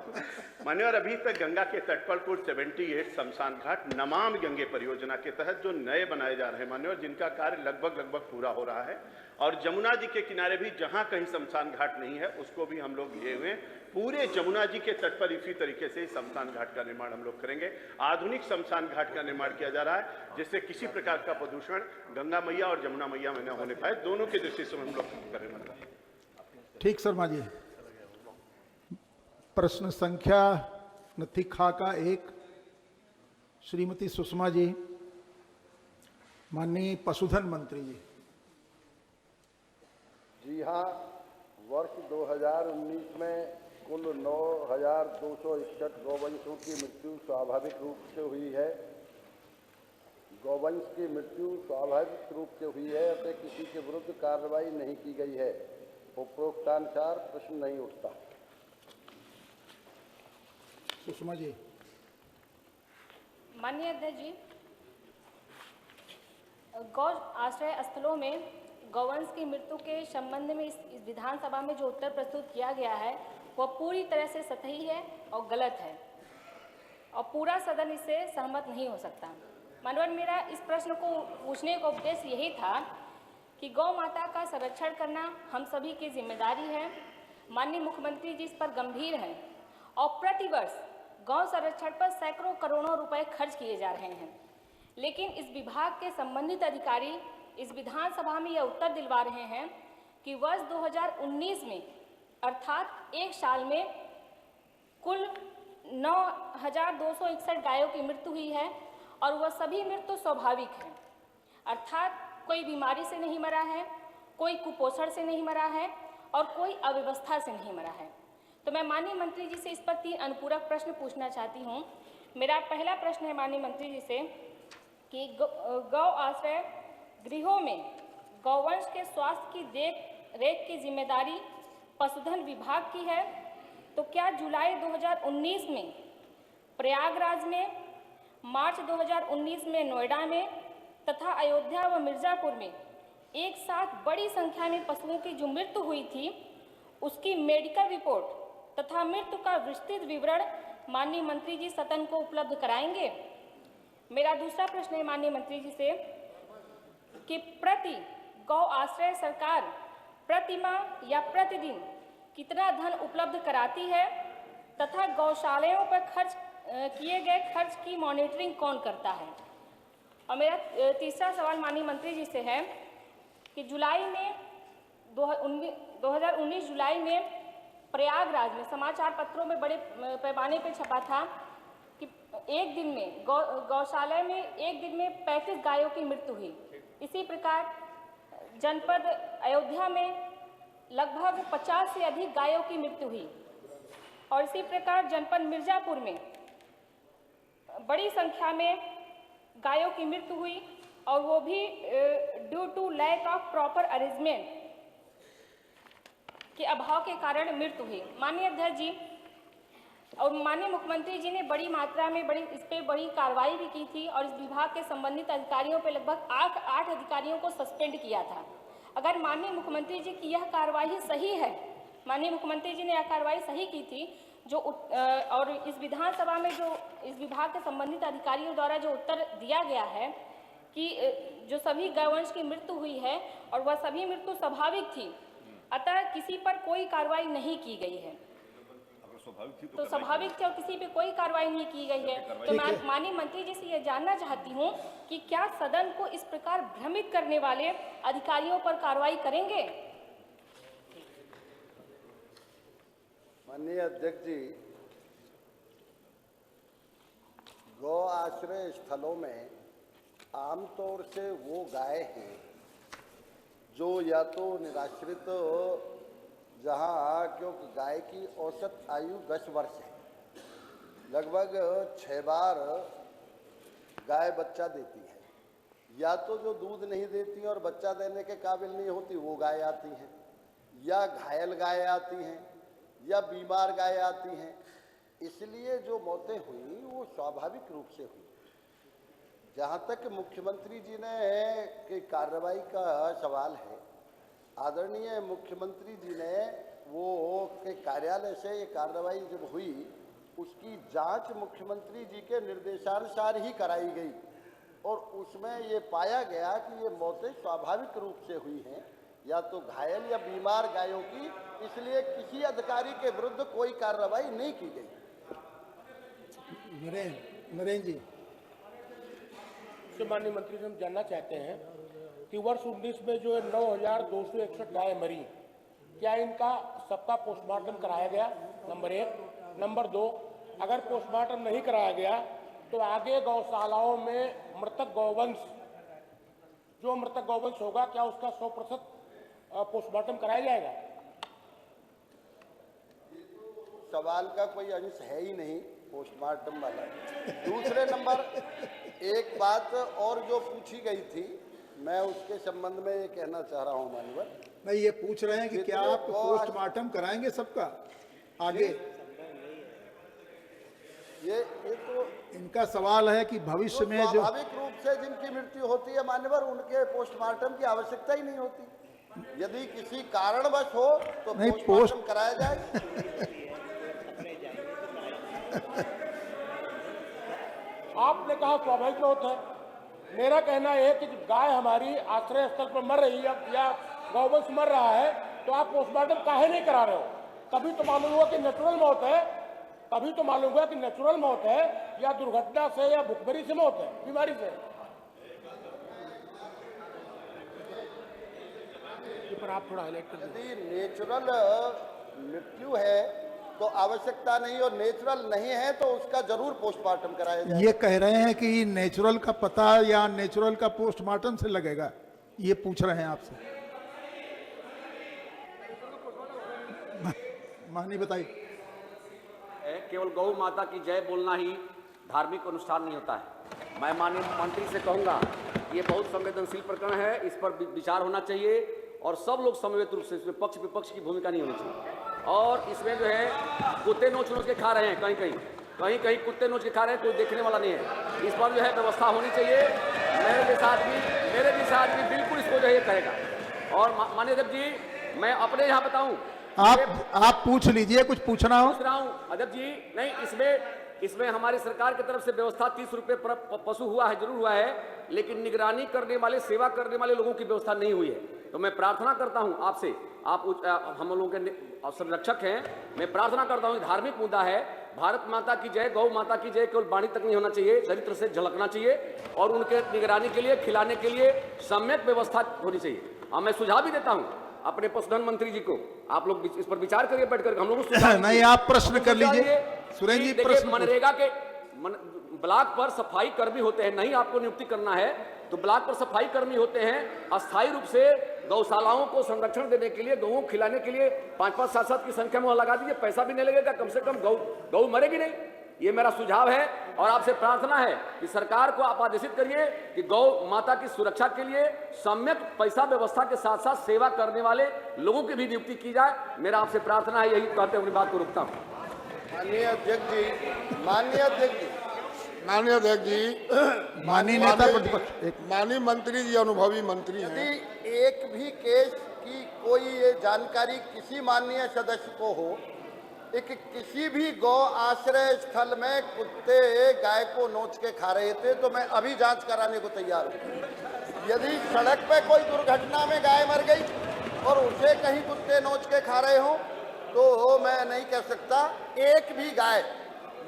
माननीय। अभी तक गंगा के तट पर कुल 78 शमशान घाट नमामि गंगे परियोजना के तहत जो नए बनाए जा रहे हैं माननीय, जिनका कार्य लगभग पूरा हो रहा है। और जमुना जी के किनारे भी जहां कहीं शमशान घाट नहीं है, उसको भी हम लोग लिए हुए। पूरे जमुना जी के तट पर इसी तरीके से शमशान घाट का निर्माण हम लोग करेंगे। आधुनिक शमशान घाट का निर्माण किया जा रहा है, जिससे किसी प्रकार का प्रदूषण गंगा मैया और जमुना मैया में न होने पाए। दोनों की दृष्टि से हम लोग काम करेंगे। ठीक शर्मा जी, प्रश्न संख्या नथी खा का 1, श्रीमती सुषमा जी। माननीय पशुधन मंत्री जी। जी हाँ, वर्ष 2019 में कुल 9,261 गौवंशों की मृत्यु स्वाभाविक रूप से हुई है। गौवंश की मृत्यु स्वाभाविक रूप से हुई है, अतः किसी के विरुद्ध कार्रवाई नहीं की गई है। उपरोक्तानुसार प्रश्न नहीं उठता। सुषमा जी। माननीय अध्यक्ष जी, गौ आश्रय स्थलों में गौवंश की मृत्यु के संबंध में इस विधानसभा में जो उत्तर प्रस्तुत किया गया है वह पूरी तरह से सतही है और गलत है और पूरा सदन इससे सहमत नहीं हो सकता। माननीय, मेरा इस प्रश्न को पूछने का उद्देश्य यही था कि गौ माता का संरक्षण करना हम सभी की जिम्मेदारी है। माननीय मुख्यमंत्री जी इस पर गंभीर हैं और प्रतिवर्ष गौ संरक्षण पर सैकड़ों करोड़ों रुपए खर्च किए जा रहे हैं, लेकिन इस विभाग के संबंधित अधिकारी इस विधानसभा में यह उत्तर दिलवा रहे हैं कि वर्ष 2019 में अर्थात एक साल में कुल 9,261 गायों की मृत्यु हुई है और वह सभी मृत्यु स्वाभाविक है, अर्थात कोई बीमारी से नहीं मरा है, कोई कुपोषण से नहीं मरा है और कोई अव्यवस्था से नहीं मरा है। तो मैं माननीय मंत्री जी से इस पर 3 अनुपूरक प्रश्न पूछना चाहती हूँ। मेरा पहला प्रश्न है माननीय मंत्री जी से कि गौ आश्रय गृहों में गौवंश के स्वास्थ्य की देख रेख की जिम्मेदारी पशुधन विभाग की है, तो क्या जुलाई 2019 में प्रयागराज में, मार्च 2019 में नोएडा में तथा अयोध्या व मिर्जापुर में एक साथ बड़ी संख्या में पशुओं की जो मृत्यु हुई थी उसकी मेडिकल रिपोर्ट तथा मृत्यु का विस्तृत विवरण माननीय मंत्री जी सदन को उपलब्ध कराएंगे? मेरा दूसरा प्रश्न है माननीय मंत्री जी से कि प्रति गौ आश्रय सरकार प्रतिमाह या प्रतिदिन कितना धन उपलब्ध कराती है तथा गौशालाओं पर किए गए खर्च की मॉनिटरिंग कौन करता है? और मेरा तीसरा सवाल माननीय मंत्री जी से है कि जुलाई में 2019 जुलाई में प्रयागराज में समाचार पत्रों में बड़े पैमाने पर छपा था कि एक दिन में गौशाला में एक दिन में 35 गायों की मृत्यु हुई। इसी प्रकार जनपद अयोध्या में लगभग 50 से अधिक गायों की मृत्यु हुई और इसी प्रकार जनपद मिर्जापुर में बड़ी संख्या में गायों की मृत्यु हुई और वो भी due to lack of proper arrangement के अभाव के कारण मृत्यु हुई। माननीय अध्यक्ष जी और माननीय मुख्यमंत्री जी ने बड़ी मात्रा में इस पर बड़ी कार्रवाई भी की थी और इस विभाग के संबंधित अधिकारियों पर लगभग 8 अधिकारियों को सस्पेंड किया था। अगर माननीय मुख्यमंत्री जी की यह कार्रवाई सही है, माननीय मुख्यमंत्री जी ने यह कार्रवाई सही की थी जो और इस विधानसभा में जो इस विभाग के संबंधित अधिकारियों द्वारा जो उत्तर दिया गया है कि जो सभी गौवंश की मृत्यु हुई है और वह सभी मृत्यु स्वाभाविक थी, अतः किसी पर कोई कार्रवाई नहीं की गई है। तो स्वाभाविक थी और किसी पे कोई कार्रवाई नहीं की गई है। तो मैं माननीय मंत्री जी से यह जानना चाहती हूँ कि क्या सदन को इस प्रकार भ्रमित करने वाले अधिकारियों पर कार्रवाई करेंगे? माननीय अध्यक्ष जी, गौ आश्रय स्थलों में आमतौर से वो गाय हैं जो या तो निराश्रित जहाँ क्योंकि गाय की औसत आयु 10 वर्ष है, लगभग 6 बार गाय बच्चा देती है, या तो जो दूध नहीं देती और बच्चा देने के काबिल नहीं होती वो गाय आती हैं, या घायल गाय आती हैं, या बीमार गाय आती हैं। इसलिए जो मौतें हुई वो स्वाभाविक रूप से हुई। जहाँ तक मुख्यमंत्री जी ने की कार्रवाई का सवाल है, आदरणीय मुख्यमंत्री जी ने वो के कार्यालय से ये कार्रवाई जब हुई उसकी जांच मुख्यमंत्री जी के निर्देशानुसार ही कराई गई और उसमें ये पाया गया कि ये मौतें स्वाभाविक रूप से हुई हैं, या तो घायल या बीमार गायों की, इसलिए किसी अधिकारी के विरुद्ध कोई कार्रवाई नहीं की गई। नरेंद्र जी, माननीय मंत्री से हम जानना चाहते हैं कि वर्ष 19 में जो 9,261 गाय मरी, क्या इनका सबका पोस्टमार्टम कराया गया? नंबर 1। नंबर 2, अगर पोस्टमार्टम नहीं कराया गया तो आगे गौशालाओं में मृतक गौवंश होगा, क्या उसका 100% पोस्टमार्टम कराया जाएगा? सवाल का कोई अंश है ही नहीं पोस्टमार्टम वाला। दूसरे नंबर, एक बात और जो पूछी गई थी, मैं उसके संबंध में ये कहना चाह रहा हूँ माननीय। नहीं, ये पूछ रहे हैं कि क्या आप पोस्टमार्टम कराएंगे सबका आगे? ये तो इनका सवाल है कि भविष्य में जो स्वाभाविक रूप से जिनकी मृत्यु होती है मान्यवर, उनके पोस्टमार्टम की आवश्यकता ही नहीं होती। यदि किसी कारणवश हो तो नहीं, पोस्टमार्टम कराया जाए। आपने कहा स्वाभाविक मौत है। मेरा कहना है कि गाय हमारी आश्रय स्थल पर मर रही है या गौवंश मर रहा है, तो आप पोस्टमार्टम काहे नहीं करा रहे हो? कभी तो मालूम हुआ कि नेचुरल मौत है, कभी तो मालूम हुआ कि नेचुरल मौत है या दुर्घटना से या भुखमरी से मौत है, बीमारी से। पर आप थोड़ा हाईलाइट कर दीजिए। यदि नेचुरल मृत्यु है तो आवश्यकता नहीं, और नेचुरल नहीं है तो उसका जरूर पोस्टमार्टम कराया जाए। ये कह रहे हैं कि नेचुरल का पता या नेचुरल का पोस्टमार्टम से लगेगा, ये पूछ रहे हैं आपसे। मानी बताइए। केवल गौ माता की जय बोलना ही धार्मिक अनुष्ठान नहीं होता है। मैं माननीय मंत्री से कहूँगा, ये बहुत संवेदनशील प्रकरण है, इस पर विचार होना चाहिए और सब लोग समवेत रूप से, इसमें पक्ष विपक्ष की भूमिका नहीं होनी चाहिए। और इसमें जो है कुत्ते नोच नोच के खा रहे हैं, कहीं कहीं कुत्ते नोच के खा रहे हैं, कोई देखने वाला नहीं है। इस पर जो है व्यवस्था होनी चाहिए। मेरे जैसा आदमी बिल्कुल इसको जो है ये करेगा। और माननीय अध्यक्ष जी, मैं अपने यहाँ बताऊँ, आप पूछ लीजिए, कुछ पूछना हो। पूछ रहा हूँ अध्यक्ष जी। नहीं, इसमें हमारी सरकार की तरफ से व्यवस्था 30 रुपए पर पशु हुआ है, जरूर हुआ है, लेकिन निगरानी करने वाले, सेवा करने वाले लोगों की व्यवस्था नहीं हुई है। तो मैं प्रार्थना करता हूं आपसे, आप हम लोगों के संरक्षक हैं, मैं प्रार्थना करता हूं, धार्मिक मुद्दा है, भारत माता की जय, गौ माता की जय केवल वाणी तक नहीं होना चाहिए, चरित्र से झलकना चाहिए और उनके निगरानी के लिए, खिलाने के लिए सम्यक व्यवस्था होनी चाहिए। और मैं सुझाव भी देता हूं अपने पशुधन मंत्री जी को, आप लोग इस पर विचार करिए बैठकर, हम लोग नहीं, आप प्रश्न कर लीजिए सुरेंद्र जी। प्रश्न मनरेगा के ब्लॉक पर सफाई कर्मी होते हैं, नहीं आपको नियुक्ति करना है तो ब्लॉक पर सफाई कर्मी होते हैं, अस्थायी रूप से गौशालाओं को संरक्षण देने के लिए, गऊ खिलाने के लिए 5-5, 7-7 की संख्या में लगा दीजिए, पैसा भी नहीं लगेगा, कम से कम गौ मरेगी नहीं। ये मेरा सुझाव है और आपसे प्रार्थना है कि सरकार को आप आदेशित करिए कि गौ माता की सुरक्षा के लिए सम्यक पैसा व्यवस्था के साथ साथ सेवा करने वाले लोगों की भी नियुक्ति की जाए। मेरा आपसे प्रार्थना है, यही कहते हुए बात को रुकता हूँ। माननीय अध्यक्ष जी, माननीय मंत्री जी अनुभवी मंत्री हैं। यदि एक भी केस की कोई ये जानकारी किसी माननीय सदस्य को हो, एक किसी भी गौ आश्रय स्थल में कुत्ते गाय को नोच के खा रहे थे, तो मैं अभी जांच कराने को तैयार हूँ। यदि सड़क पे कोई दुर्घटना में गाय मर गई और उसे कहीं कुत्ते नोच के खा रहे हो तो मैं नहीं कह सकता। एक भी गाय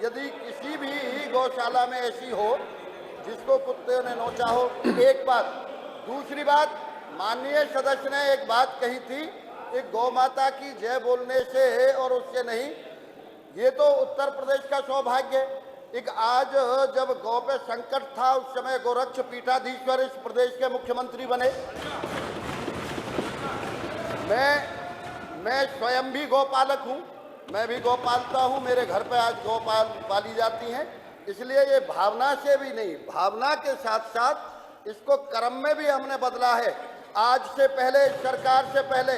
यदि किसी भी गौशाला में ऐसी हो जिसको कुत्ते ने नोचा हो, एक बात। दूसरी बात, माननीय सदस्य ने एक बात कही थी, एक गौ माता की जय बोलने से और उससे नहीं, ये तो उत्तर प्रदेश का सौभाग्य है। एक आज जब गौ पे संकट था उस समय गोरक्ष पीठाधीश्वर इस प्रदेश के मुख्यमंत्री बने। मैं स्वयं भी गौपालक हूँ, मैं भी गौ पालता हूँ, मेरे घर पे आज गौ पाली जाती हैं। इसलिए ये भावना से भी नहीं, भावना के साथ साथ इसको कर्म में भी हमने बदला है। आज से पहले, सरकार से पहले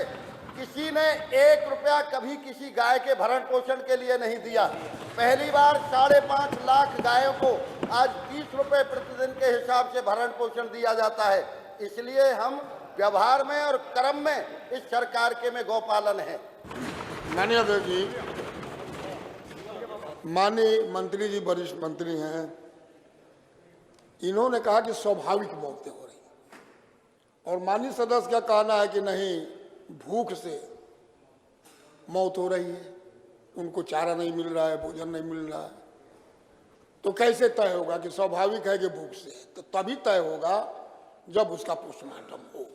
किसी ने 1 रुपया कभी किसी गाय के भरण पोषण के लिए नहीं दिया। पहली बार 5.5 लाख गायों को आज 30 रुपये प्रतिदिन के हिसाब से भरण पोषण दिया जाता है। इसलिए हम व्यवहार में और कर्म में इस सरकार के में गौपालन है। माननीय अध्यक्ष जी, माननीय मंत्री जी वरिष्ठ मंत्री हैं, इन्होंने कहा कि स्वाभाविक मौतें हो रही और माननीय सदस्य का कहना है कि नहीं, भूख से मौत हो रही है, उनको चारा नहीं मिल रहा है, भोजन नहीं मिल रहा है। तो कैसे तय होगा कि स्वाभाविक है कि भूख से? तो तभी तय होगा जब उसका पोस्टमार्टम हो।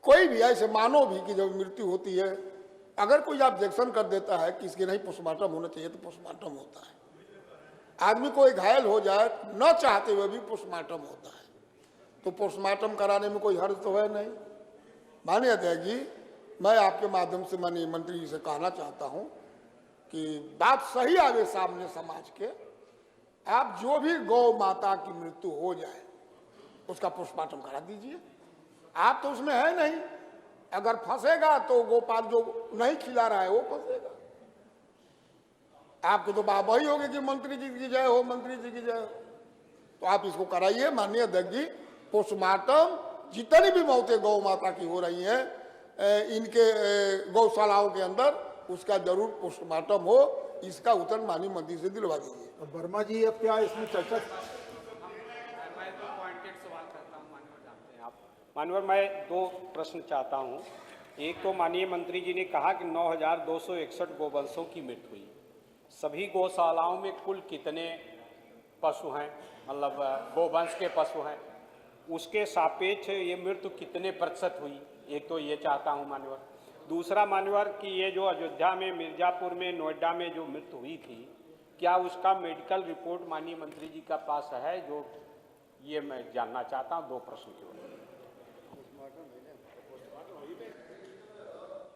कोई भी ऐसे मानो भी कि जब मृत्यु होती है, अगर कोई ऑब्जेक्शन कर देता है कि इसके नहीं पोस्टमार्टम होना चाहिए, तो पोस्टमार्टम होता है। आदमी कोई घायल हो जाए न चाहते हुए भी पोस्टमार्टम होता है, तो पोस्टमार्टम कराने में कोई हर्ज तो है नहीं। माननीय अध्यक्ष जी, मैं आपके माध्यम से माननीय मंत्री जी से कहना चाहता हूं कि बात सही आवे सामने समाज के, आप जो भी गौ माता की मृत्यु हो जाए उसका पोस्टमार्टम करा दीजिए। आप तो उसमें है नहीं, अगर फंसेगा तो गोपाल जो नहीं खिला रहा है वो फंसेगा। आपको तो वाहवाही होगी कि मंत्री जी की जय हो, मंत्री जी की जय हो। तो आप इसको कराइए माननीय अध्यक्ष जी। पोस्टमार्टम जितनी भी मौतें गौ माता की हो रही हैं इनके गौशालाओं के अंदर, उसका जरूर पोस्टमार्टम हो। इसका उत्तर माननीय मंत्री से दिलवा दीजिए। और वर्मा जी अब क्या इसमें चर्चा? मैं तो पॉइंटेड सवाल करता हूँ माननीय, जानते हैं आप माननीय, मैं 2 प्रश्न चाहता हूँ। एक तो माननीय मंत्री जी ने कहा कि 9,261 गोवंशों की मृत्यु हुई। सभी गौशालाओं में कुल कितने पशु हैं, मतलब गोवंश के पशु हैं, उसके सापेक्ष ये मृत्यु कितने प्रतिशत हुई? एक तो ये चाहता हूँ मान्यवर। दूसरा मान्यवर कि ये जो अयोध्या में, मिर्जापुर में, नोएडा में जो मृत्यु हुई थी, क्या उसका मेडिकल रिपोर्ट माननीय मंत्री जी का पास है? जो ये मैं जानना चाहता हूँ। 2 प्रश्न की ओर।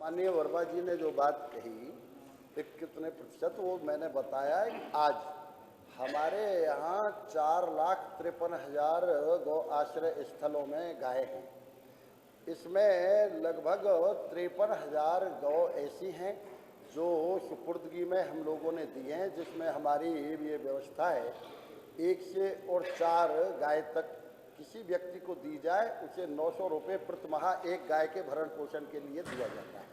माननीय वर्मा जी ने जो बात कही कि कितने प्रतिशत, वो मैंने बताया है। आज हमारे यहाँ 4,53,000 गौ आश्रय स्थलों में गाय हैं। इसमें लगभग 53,000 गौ ऐसी हैं जो सुपुर्दगी में हम लोगों ने दी हैं, जिसमें हमारी ये व्यवस्था है 1 से 4 गाय तक किसी व्यक्ति को दी जाए, उसे 900 रुपये प्रतिमाह एक गाय के भरण पोषण के लिए दिया जाता है।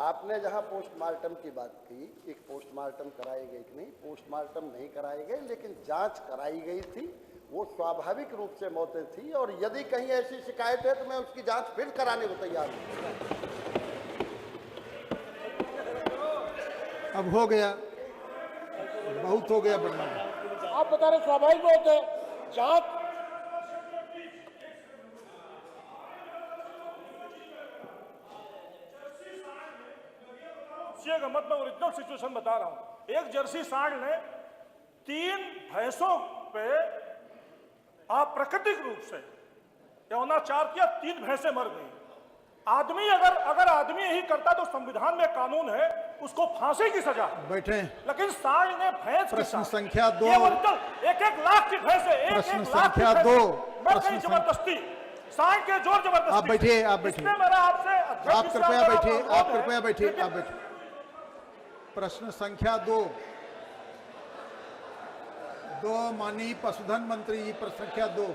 आपने जहां पोस्टमार्टम की बात की, एक पोस्टमार्टम कराई गई कि नहीं, पोस्टमार्टम नहीं कराई गई, लेकिन जांच कराई गई थी। वो स्वाभाविक रूप से मौतें थी, और यदि कहीं ऐसी शिकायत है तो मैं उसकी जांच फिर कराने को तैयार हूँ। अब हो गया, बहुत हो गया वर्मा। आप बता रहे स्वाभाविक मौत है, जांच मत, मैं ओरिजिनल सिचुएशन बता रहा हूं। एक जर्सी सांड ने 3 भैंसों पे अप्राकृतिक रूप से यौनाचार किया, 3 भैंसें मर गई। आदमी अगर आदमी यही करता तो संविधान में कानून है उसको फांसी की सजा। बैठे। लेकिन सांड ने भैंस प्रश्न संख्या 2, 1-1 लाख की भैंसें, प्रश्न संख्या 2 मर गई जबरदस्ती, सांड के जोर जबरदस्ती। आप बैठिए, आप बैठिए, मेरा आपसे, आप कृपया बैठिए, आप कृपया बैठिए, आप बैठिए। प्रश्न संख्या 2 माननीय पशुधन मंत्री जी, प्रश्न संख्या 2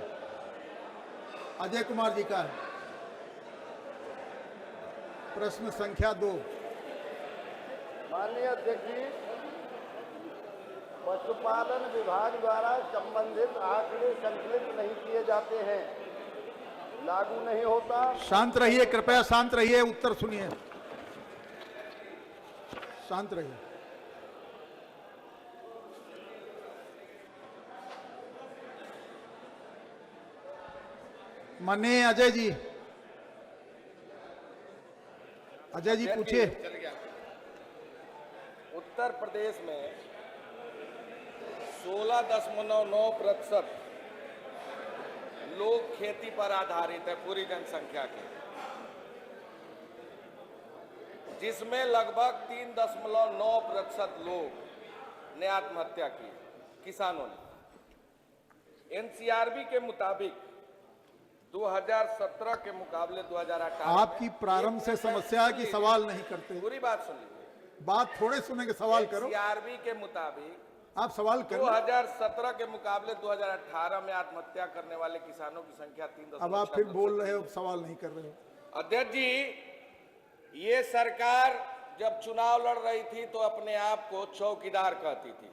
अजय कुमार जी का है। प्रश्न संख्या 2। माननीय अध्यक्ष जी, पशुपालन विभाग द्वारा संबंधित आंकड़े संकलित नहीं किए जाते हैं, लागू नहीं होता। शांत रहिए, कृपया शांत रहिए, उत्तर सुनिए, शांत रहिए। माननीय अजय जी, अजय जी पूछिए। उत्तर प्रदेश में 16.9% लोग खेती पर आधारित है पूरी जनसंख्या के, जिसमें लगभग 3.9% लोग ने आत्महत्या की, किसानों ने। एनसीआरबी के मुताबिक 2017 के मुकाबले 2018 आपकी प्रारंभ से समस्या है कि सवाल नहीं करते। पूरी बात सुन लीजिए, बात थोड़े सुनेंगे, सवाल करो। एनसीआरबी के मुताबिक आप सवाल करो। 2017 के मुकाबले 2018 में आत्महत्या करने वाले किसानों की संख्या 3। अब आप फिर बोल रहे हो, सवाल नहीं कर रहे हो। अध्यक्ष जी, ये सरकार जब चुनाव लड़ रही थी तो अपने आप को चौकीदार कहती थी।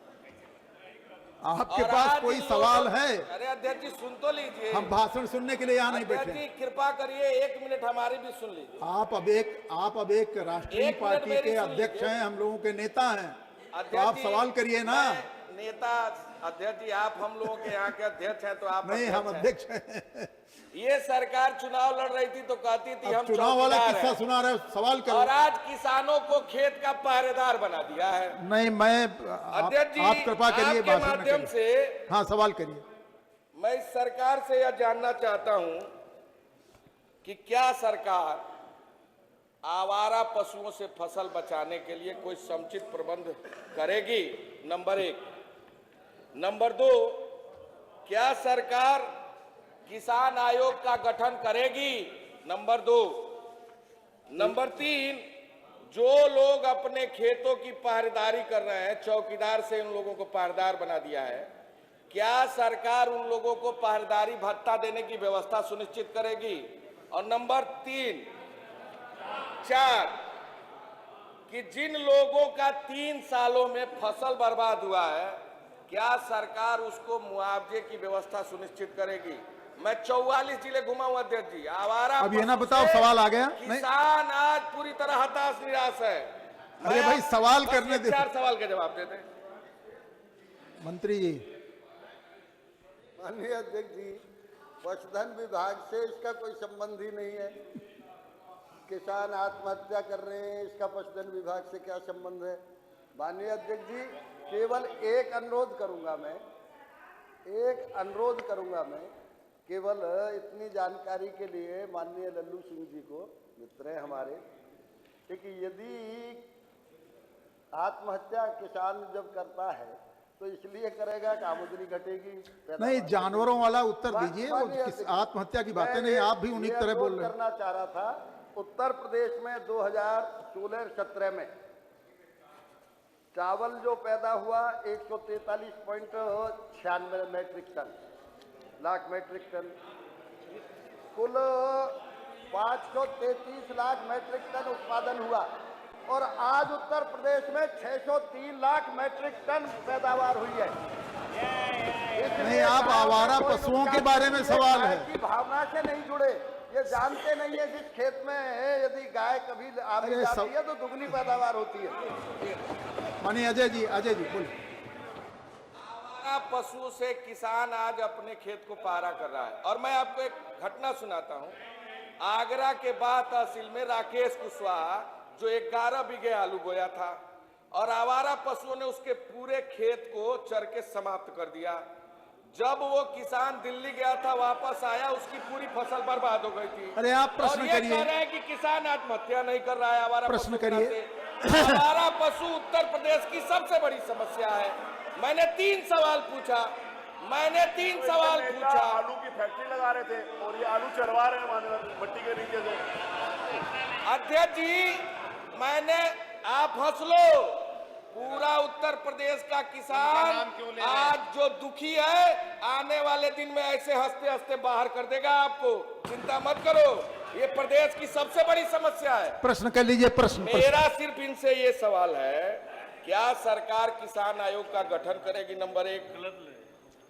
आपके पास कोई सवाल है? अरे अध्यक्ष जी सुन तो लीजिए, हम भाषण सुनने के लिए यहाँ नहीं बैठे। अध्यक्ष जी कृपा करिए 1 मिनट हमारी भी सुन लीजिए। आप अब एक राष्ट्रीय पार्टी के अध्यक्ष हैं, हम लोगों के नेता हैं, तो आप सवाल करिए ना। नेता अध्यक्ष जी, आप हम लोगों के यहाँ के अध्यक्ष हैं तो आप नहीं, हम अध्यक्ष हैं। ये सरकार चुनाव लड़ रही थी तो कहती थी हम चुनाव वाला किस्सा सुना रहे, सवाल करो। और आज किसानों को खेत का पहरेदार बना दिया है। नहीं, मैं अध्यक्ष जी, आप कृपा करिए, आपके माध्यम से हाँ सवाल करिए। मैं इस सरकार से यह जानना चाहता हूं कि क्या सरकार आवारा पशुओं से फसल बचाने के लिए कोई समुचित प्रबंध करेगी, नंबर 1। नंबर 2, क्या सरकार किसान आयोग का गठन करेगी, नंबर 2। नंबर 3, जो लोग अपने खेतों की पहरेदारी कर रहे हैं, चौकीदार से उन लोगों को पहरेदार बना दिया है, क्या सरकार उन लोगों को पहरेदारी भत्ता देने की व्यवस्था सुनिश्चित करेगी? और नंबर 3, 4 कि जिन लोगों का 3 सालों में फसल बर्बाद हुआ है, क्या सरकार उसको मुआवजे की व्यवस्था सुनिश्चित करेगी? मैं 44 जिले घुमा हूं अध्यक्ष जी। आवारा अब ये ना बताओ, सवाल आ गया? किसान आज पूरी तरह हताश निराश है। अरे भाई सवाल करने दे। 4 सवाल के जवाब दे दें। मंत्री जी। माननीय अध्यक्ष जी, पशुधन विभाग से इसका कोई संबंध ही नहीं है। किसान आत्महत्या कर रहे हैं, इसका पशुधन विभाग से क्या संबंध है? माननीय अध्यक्ष जी, केवल एक अनुरोध करूंगा मैं, केवल इतनी जानकारी के लिए माननीय लल्लू सिंह जी को, मित्र हैं हमारे, कि यदि आत्महत्या किसान जब करता है तो इसलिए करेगा कि आमदनी घटेगी। नहीं, जानवरों वाला उत्तर दीजिए, वो आत्महत्या की बातें नहीं, आप भी उन्हीं तरह बोल रहे हैं। करना चाह रहा था, उत्तर प्रदेश में 2016-17 में चावल जो पैदा हुआ 143.96 लाख मेट्रिक टन, कुल 533 लाख मेट्रिक टन उत्पादन हुआ, और आज उत्तर प्रदेश में 603 लाख मेट्रिक टन पैदावार हुई है। नहीं, आप आवारा पशुओं के बारे में सवाल है की भावना से नहीं जुड़े, ये जानते नहीं है जिस खेत में यदि गाय कभी आ भी जाती है तो दुगनी पैदावार होती है। मानिए अजय जी बोलिए। आवारा पशु से किसान आज अपने खेत को पहरा कर रहा है। और मैं आपको एक घटना सुनाता हूं। आगरा के बाद तहसील में राकेश कुशवाहा जो 11 बीघे आलू बोया था, और आवारा पशुओं ने उसके पूरे खेत को चर के समाप्त कर दिया। जब वो किसान दिल्ली गया था, वापस आया, उसकी पूरी फसल बर्बाद हो गई थी। अरे आप प्रश्न करिए। और ये कह रहे हैं कि किसान आत्महत्या नहीं कर रहा है आवारा प्रश्न पशु करिए। आवारा पशु उत्तर प्रदेश की सबसे बड़ी समस्या है। मैंने 3 सवाल पूछा। आलू की फैक्ट्री लगा रहे थे और ये आलू चढ़वा रहे हैं मट्टी के नीचे से। अध्यक्ष जी, आप हंस लो, पूरा उत्तर प्रदेश का किसान आज जो दुखी है, आने वाले दिन में ऐसे हंसते हंसते बाहर कर देगा आपको। चिंता मत करो, ये प्रदेश की सबसे बड़ी समस्या है। प्रश्न कर लीजिए। प्रश्न मेरा सिर्फ इनसे ये सवाल है, क्या सरकार किसान आयोग का गठन करेगी? नंबर 1।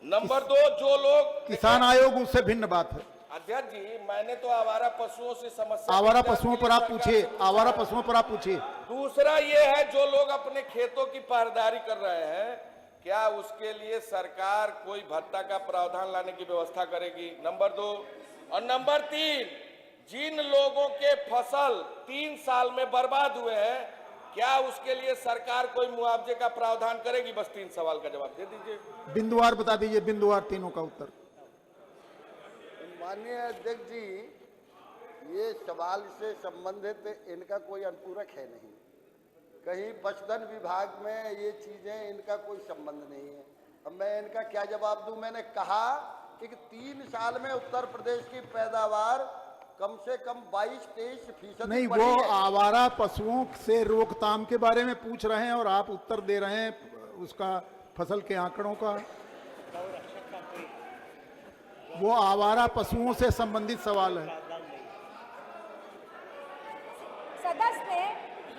नंबर 2, जो लोग किसान आयोग उससे भिन्न बात है। अध्यक्ष जी, मैंने तो आवारा पशुओं से समस्या, आवारा पशुओं पर आप पूछिए, आवारा पशुओं पर आप पूछिए। दूसरा ये है, जो लोग अपने खेतों की पहरेदारी कर रहे हैं, क्या उसके लिए सरकार कोई भत्ता का प्रावधान लाने की व्यवस्था करेगी? नंबर 2। और नंबर 3, जिन लोगों के फसल 3 साल में बर्बाद हुए हैं, क्या उसके लिए सरकार कोई मुआवजे का प्रावधान करेगी? बस 3 सवाल का जवाब दे दीजिए। बिंदुवार बता दीजिए, बिंदुवार तीनों का उत्तर। माननीय अध्यक्ष जी, ये सवाल से संबंधित इनका कोई अनुपूरक है नहीं। कहीं पशुधन विभाग में ये चीजें, इनका कोई संबंध नहीं है। अब मैं इनका क्या जवाब दूं? मैंने कहा कि 3 साल में उत्तर प्रदेश की पैदावार कम से कम 22-23% नहीं, वो आवारा पशुओं से रोकथाम के बारे में पूछ रहे हैं और आप उत्तर दे रहे हैं उसका फसल के आंकड़ों का। वो आवारा पशुओं से संबंधित सवाल है।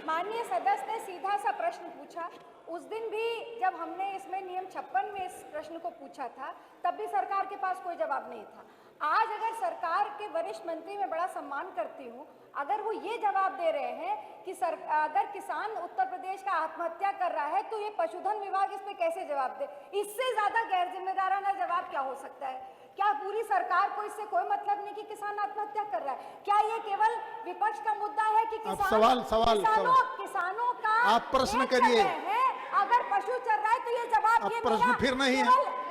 माननीय सदस्य ने सीधा सा प्रश्न पूछा। उस दिन भी जब हमने इसमें नियम 56 में इस प्रश्न को पूछा था, तब भी सरकार के पास कोई जवाब नहीं था। आज अगर सरकार के वरिष्ठ मंत्री मैं बड़ा सम्मान करती हूँ, अगर वो ये जवाब दे रहे हैं कि अगर किसान उत्तर प्रदेश का आत्महत्या कर रहा है तो ये पशुधन विभाग इस पे कैसे जवाब दे? इससे ज्यादा गैर जिम्मेदाराना जवाब क्या हो सकता है? क्या पूरी सरकार को इससे कोई मतलब नहीं कि किसान आत्महत्या कर रहा है? क्या ये केवल विपक्ष का मुद्दा है कि किसानों का आप प्रश्न करिए। अगर पशु चल रहा है तो ये जवाब, ये प्रश्न फिर नहीं है,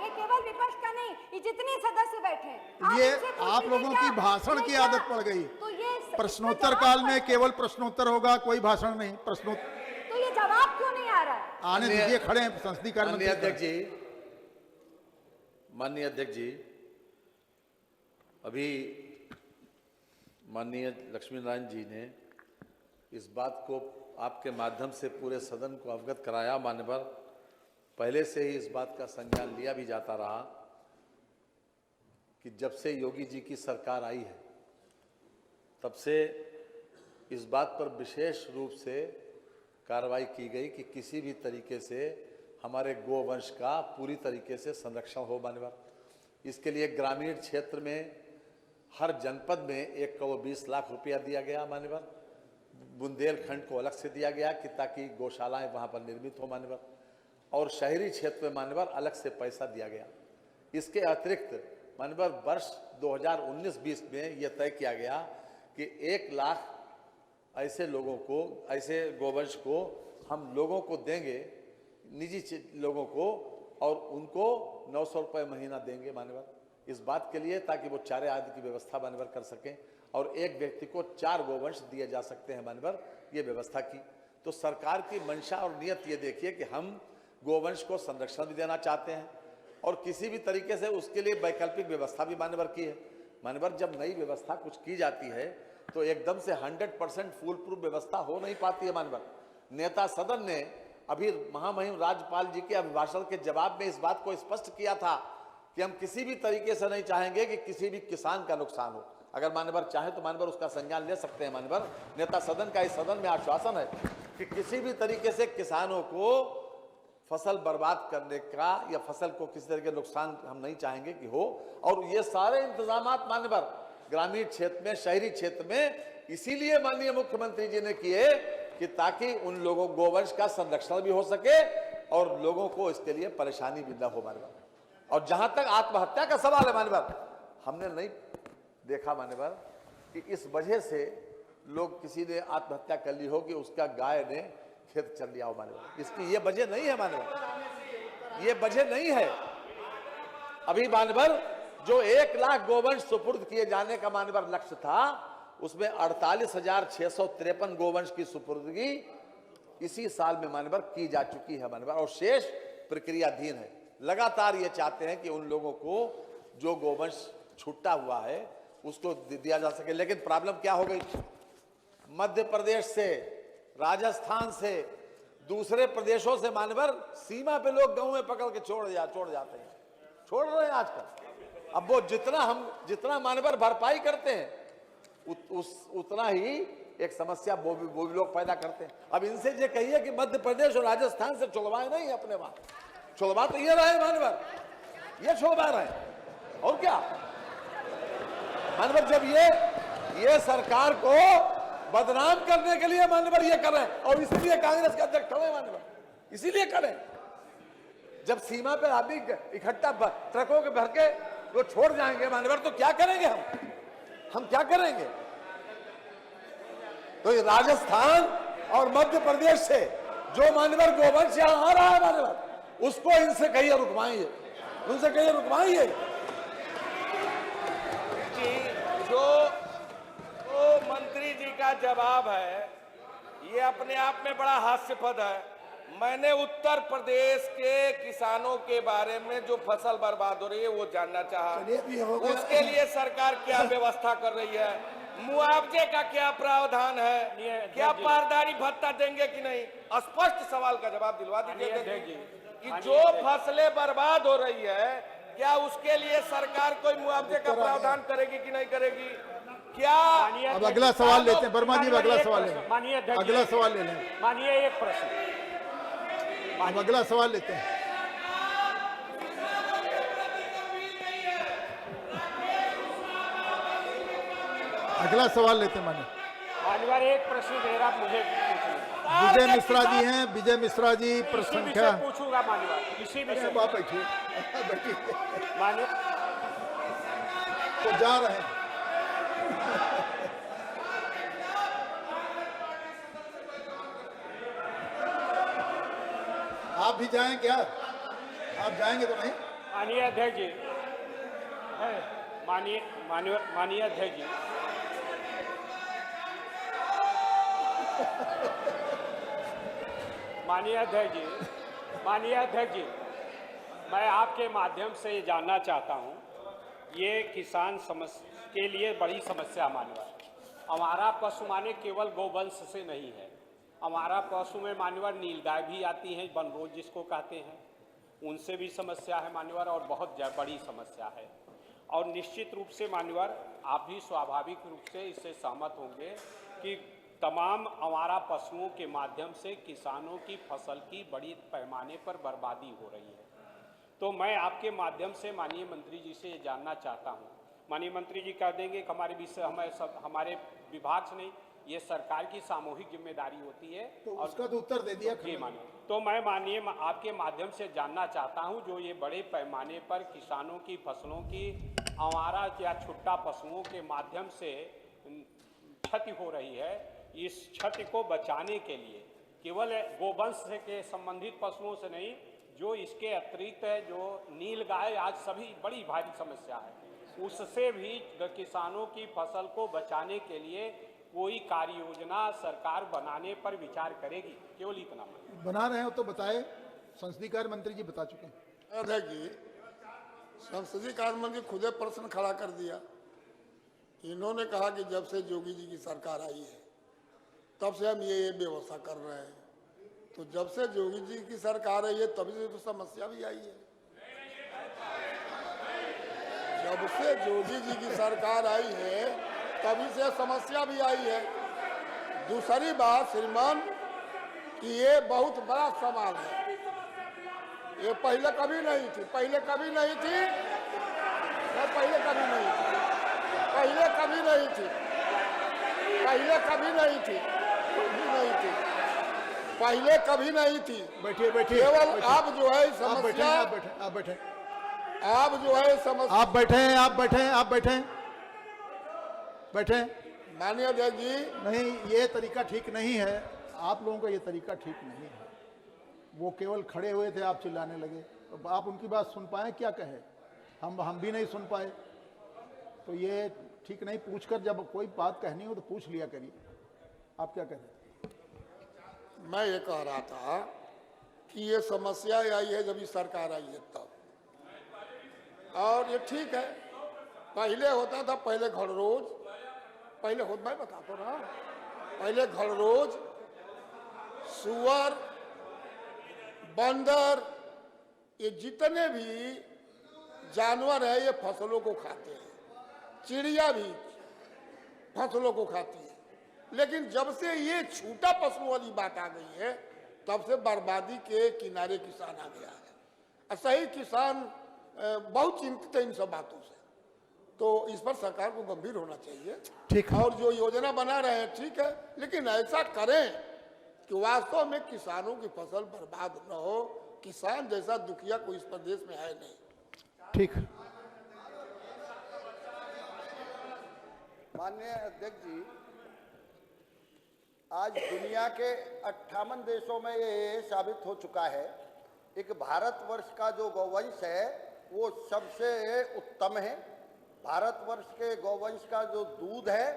ये केवल विपक्ष का नहीं, ये जितने सदस्य बैठे हैं, ये आप लोगों की भाषण की आदत पड़ गई। तो ये प्रश्नोत्तर काल में केवल प्रश्नोत्तर होगा, कोई भाषण नहीं। प्रश्नोत्तर तो ये जवाब क्यों नहीं आ रहा है? आने दीजिए, खड़े हैं संसदीय कार्य मंत्री। माननीय अध्यक्ष जी, अभी माननीय लक्ष्मी नारायण जी ने इस बात को आपके माध्यम से पूरे सदन को अवगत कराया। मान्यवर, पहले से ही इस बात का संज्ञान लिया भी जाता रहा कि जब से योगी जी की सरकार आई है तब से इस बात पर विशेष रूप से कार्रवाई की गई कि किसी भी तरीके से हमारे गोवंश का पूरी तरीके से संरक्षण हो। मान्यवर, इसके लिए ग्रामीण क्षेत्र में हर जनपद में 1 करोड़ 20 लाख रुपया दिया गया। मान्यवर, बुंदेलखंड को अलग से दिया गया कि ताकि गौशालाएं वहां पर निर्मित हो। मान्यवर, और शहरी क्षेत्र में मान्यवर अलग से पैसा दिया गया। इसके अतिरिक्त मान्यवर वर्ष 2019-20 में यह तय किया गया कि 1 लाख ऐसे लोगों को, ऐसे गोवंश को हम लोगों को देंगे, निजी लोगों को, और उनको 900 रुपये महीना देंगे। मान्यवर, इस बात के लिए ताकि वो चारे आदि की व्यवस्था मान्यवर कर सकें और एक व्यक्ति को 4 गोवंश दिए जा सकते हैं। मान्यवर, ये व्यवस्था की। तो सरकार की मंशा और नियत ये देखिए कि हम गोवंश को संरक्षण भी देना चाहते हैं और किसी भी तरीके से उसके लिए वैकल्पिक व्यवस्था भी मान्यवर की है। मान्यवर, जब नई व्यवस्था कुछ की जाती है तो एकदम से 100% फूल प्रूफ व्यवस्था हो नहीं पाती है। मान्यवर, नेता सदन ने अभी महामहिम राज्यपाल जी के अभिभाषण के जवाब में इस बात को स्पष्ट किया था कि हम किसी भी तरीके से नहीं चाहेंगे कि किसी भी किसान का नुकसान हो। अगर मान्यवर चाहे तो मान्यवर उसका संज्ञान ले सकते हैं। मान्यवर, नेता सदन का इस सदन में आश्वासन है कि किसी भी तरीके से किसानों को फसल बर्बाद करने का या फसल को किसी तरह के नुकसान हम नहीं चाहेंगे कि हो। और ये सारे इंतजाम मान्यवर ग्रामीण क्षेत्र में, शहरी क्षेत्र में इसीलिए माननीय मुख्यमंत्री जी ने किए कि ताकि उन लोगों गोवंश का संरक्षण भी हो सके और लोगों को इसके लिए परेशानी भी न हो। मान्यवर, और जहां तक आत्महत्या का सवाल है मान्यवर, हमने नहीं देखा मान्यवर कि इस वजह से लोग किसी ने आत्महत्या कर ली हो कि उसका गाय ने खेत चल लिया हो। मान्यवर, इसकी ये वजह नहीं है। मान्यवर, ये वजह नहीं है। अभी मान्यवर जो 1 लाख गोवंश सुपुर्द किए जाने का मान्यवर लक्ष्य था, उसमें 48,653 गोवंश की सुपुर्दगी इसी साल में मान्यवर की जा चुकी है। मान्यवर, और शेष प्रक्रियाधीन है। लगातार ये चाहते हैं कि उन लोगों को जो गोवंश छूटा हुआ है उसको दिया जा सके। लेकिन प्रॉब्लम क्या हो गई, मध्य प्रदेश से, राजस्थान से, दूसरे प्रदेशों से मान्यवर सीमा पे लोग गाँव में पकड़ के छोड़ जाते हैं, छोड़ रहे हैं आजकल। अब वो जितना मान्यवर भरपाई करते हैं उतना ही एक समस्या वो भी लोग पैदा करते हैं। अब इनसे ये कहिए कि मध्य प्रदेश और राजस्थान से छुड़वाए नहीं अपने वहां, छुड़वा तो ये रहे मान्यवर, ये छुड़वा रहे और क्या। मान्यवर, जब ये सरकार को बदनाम करने के लिए मान्यवर ये कर रहे हैं और इसीलिए कांग्रेस के अध्यक्ष खड़े मान्यवर, इसीलिए करें। जब सीमा पे आदमी इकट्ठा ट्रकों के भर के वो छोड़ जाएंगे मान्यवर, तो क्या करेंगे हम क्या करेंगे। तो ये राजस्थान और मध्य प्रदेश से जो मान्यवर गोवंश यहां आ रहा है मान्यवर, उसको इनसे कहिए रुकवाइए, उनसे कहिए रुकवाइए। जो मंत्री जी का जवाब है ये अपने आप में बड़ा हास्यास्पद है। मैंने उत्तर प्रदेश के किसानों के बारे में जो फसल बर्बाद हो रही है वो जानना चाहा। उसके लिए सरकार क्या व्यवस्था कर रही है, मुआवजे का क्या प्रावधान है, क्या पारदारी भत्ता देंगे कि नहीं, स्पष्ट सवाल का जवाब दिलवा दीजिए कि जो फसलें बर्बाद हो रही है क्या उसके लिए सरकार कोई मुआवजे का प्रावधान करेगी कि नहीं करेगी। क्या अब अगला सवाल लेते हैं, वर्मा जी अगला सवाल लें, अगला सवाल ले लें। मानिए एक प्रश्न, अब अगला सवाल लेते हैं। अगला सवाल लेते हैं मान्यवर, एक प्रश्न मेरा मुझे पूछना। विजय मिश्रा जी हैं, विजय मिश्रा जी प्रश्न संख्या पूछूंगा मान्यवर, इसी विषय बैठिए मान्यवर तो जा रहे हैं। आप भी जाएं क्या, आप जाएंगे तो नहीं। माननीय अध्यक्ष जी, माननीय अध्यक्ष जी, माननीय अध्यक्ष जी, मैं आपके माध्यम से ये जानना चाहता हूँ, ये किसान के लिए बड़ी समस्या मान्यवर। हमारा पशु माने केवल गोवंश से नहीं है, हमारा पशु में मान्यवर नीलगाय भी आती हैं, बनरोज जिसको कहते हैं, उनसे भी समस्या है मान्यवर, और बहुत बड़ी समस्या है। और निश्चित रूप से मान्यवर आप भी स्वाभाविक रूप से इससे सहमत होंगे कि तमाम आवारा पशुओं के माध्यम से किसानों की फसल की बड़ी पैमाने पर बर्बादी हो रही है। तो मैं आपके माध्यम से माननीय मंत्री जी से ये जानना चाहता हूँ, माननीय मंत्री जी कह देंगे कि हमारे हमारे विभाग से नहीं, ये सरकार की सामूहिक जिम्मेदारी होती है, तो उसका तो उत्तर दे दिया। जी मानिए। तो मैं माननीय आपके माध्यम से जानना चाहता हूँ, जो ये बड़े पैमाने पर किसानों की फसलों की आवारा या छुट्टा पशुओं के माध्यम से क्षति हो रही है, इस क्षति को बचाने के लिए केवल गोवंश के संबंधित पशुओं से नहीं, जो इसके अतिरिक्त है, जो नीलगाय आज सभी बड़ी भारी समस्या है, उससे भी किसानों की फसल को बचाने के लिए कोई कार्य योजना सरकार बनाने पर विचार करेगी? केवल इतना बना रहे हो तो बताए। संसदीय कार्य मंत्री जी बता चुके हैं। देखिए, संसदीय कार्य मंत्री खुदे प्रश्न खड़ा कर दिया। इन्होंने कहा कि जब से योगी जी की सरकार आई है तब से हम ये व्यवस्था कर रहे हैं। तो जब से योगी जी की सरकार आई है तभी से तो समस्या भी आई है। जब से योगी जी की सरकार आई है तभी से समस्या भी आई है। दूसरी बात श्रीमान कि ये बहुत बड़ा सवाल है, ये पहले कभी नहीं थी, पहले कभी नहीं थी, पहले कभी नहीं थी, पहले कभी नहीं थी, पहले कभी नहीं थी, कभी नहीं थी, पहले कभी नहीं थी। बैठिए बैठिए। केवल आप जो है समस्या, आप बैठे, आप जो है समस्या, आप बैठे, आप बैठे, आप बैठे, बैठे। माननीय अध्यक्ष जी, नहीं, ये तरीका ठीक नहीं है, आप लोगों का ये तरीका ठीक नहीं है। वो केवल खड़े हुए थे, आप चिल्लाने लगे, तो आप उनकी बात सुन पाए? क्या कहे? हम भी नहीं सुन पाए, तो ये ठीक नहीं। पूछकर जब कोई बात कहनी हो तो पूछ लिया करिए। आप क्या कह रहे हैं? मैं ये कह रहा था कि ये समस्या आई है जब ये सरकार आई है तब, और ये ठीक है। पहले होता था, पहले घड़रोज, पहले होता, मैं बताता रहा, पहले घड़रोज, सुअर, बंदर, ये जितने भी जानवर है ये फसलों को खाते हैं, चिड़िया भी फसलों को खाती है। लेकिन जब से ये छूटा पशुओं वाली बात आ गई है तब से बर्बादी के किनारे किसान आ गया है। सही, किसान बहुत चिंतित है इन सब बातों से, तो इस पर सरकार को गंभीर होना चाहिए। ठीक। और जो योजना बना रहे हैं ठीक है, लेकिन ऐसा करें कि वास्तव में किसानों की फसल बर्बाद न हो। किसान जैसा दुखिया कोई इस प्रदेश में है नहीं। ठीक। माननीय अध्यक्ष जी, आज दुनिया के 58 देशों में ये साबित हो चुका है एक भारतवर्ष का जो गौवंश है वो सबसे उत्तम है। भारतवर्ष के गौवंश का जो दूध है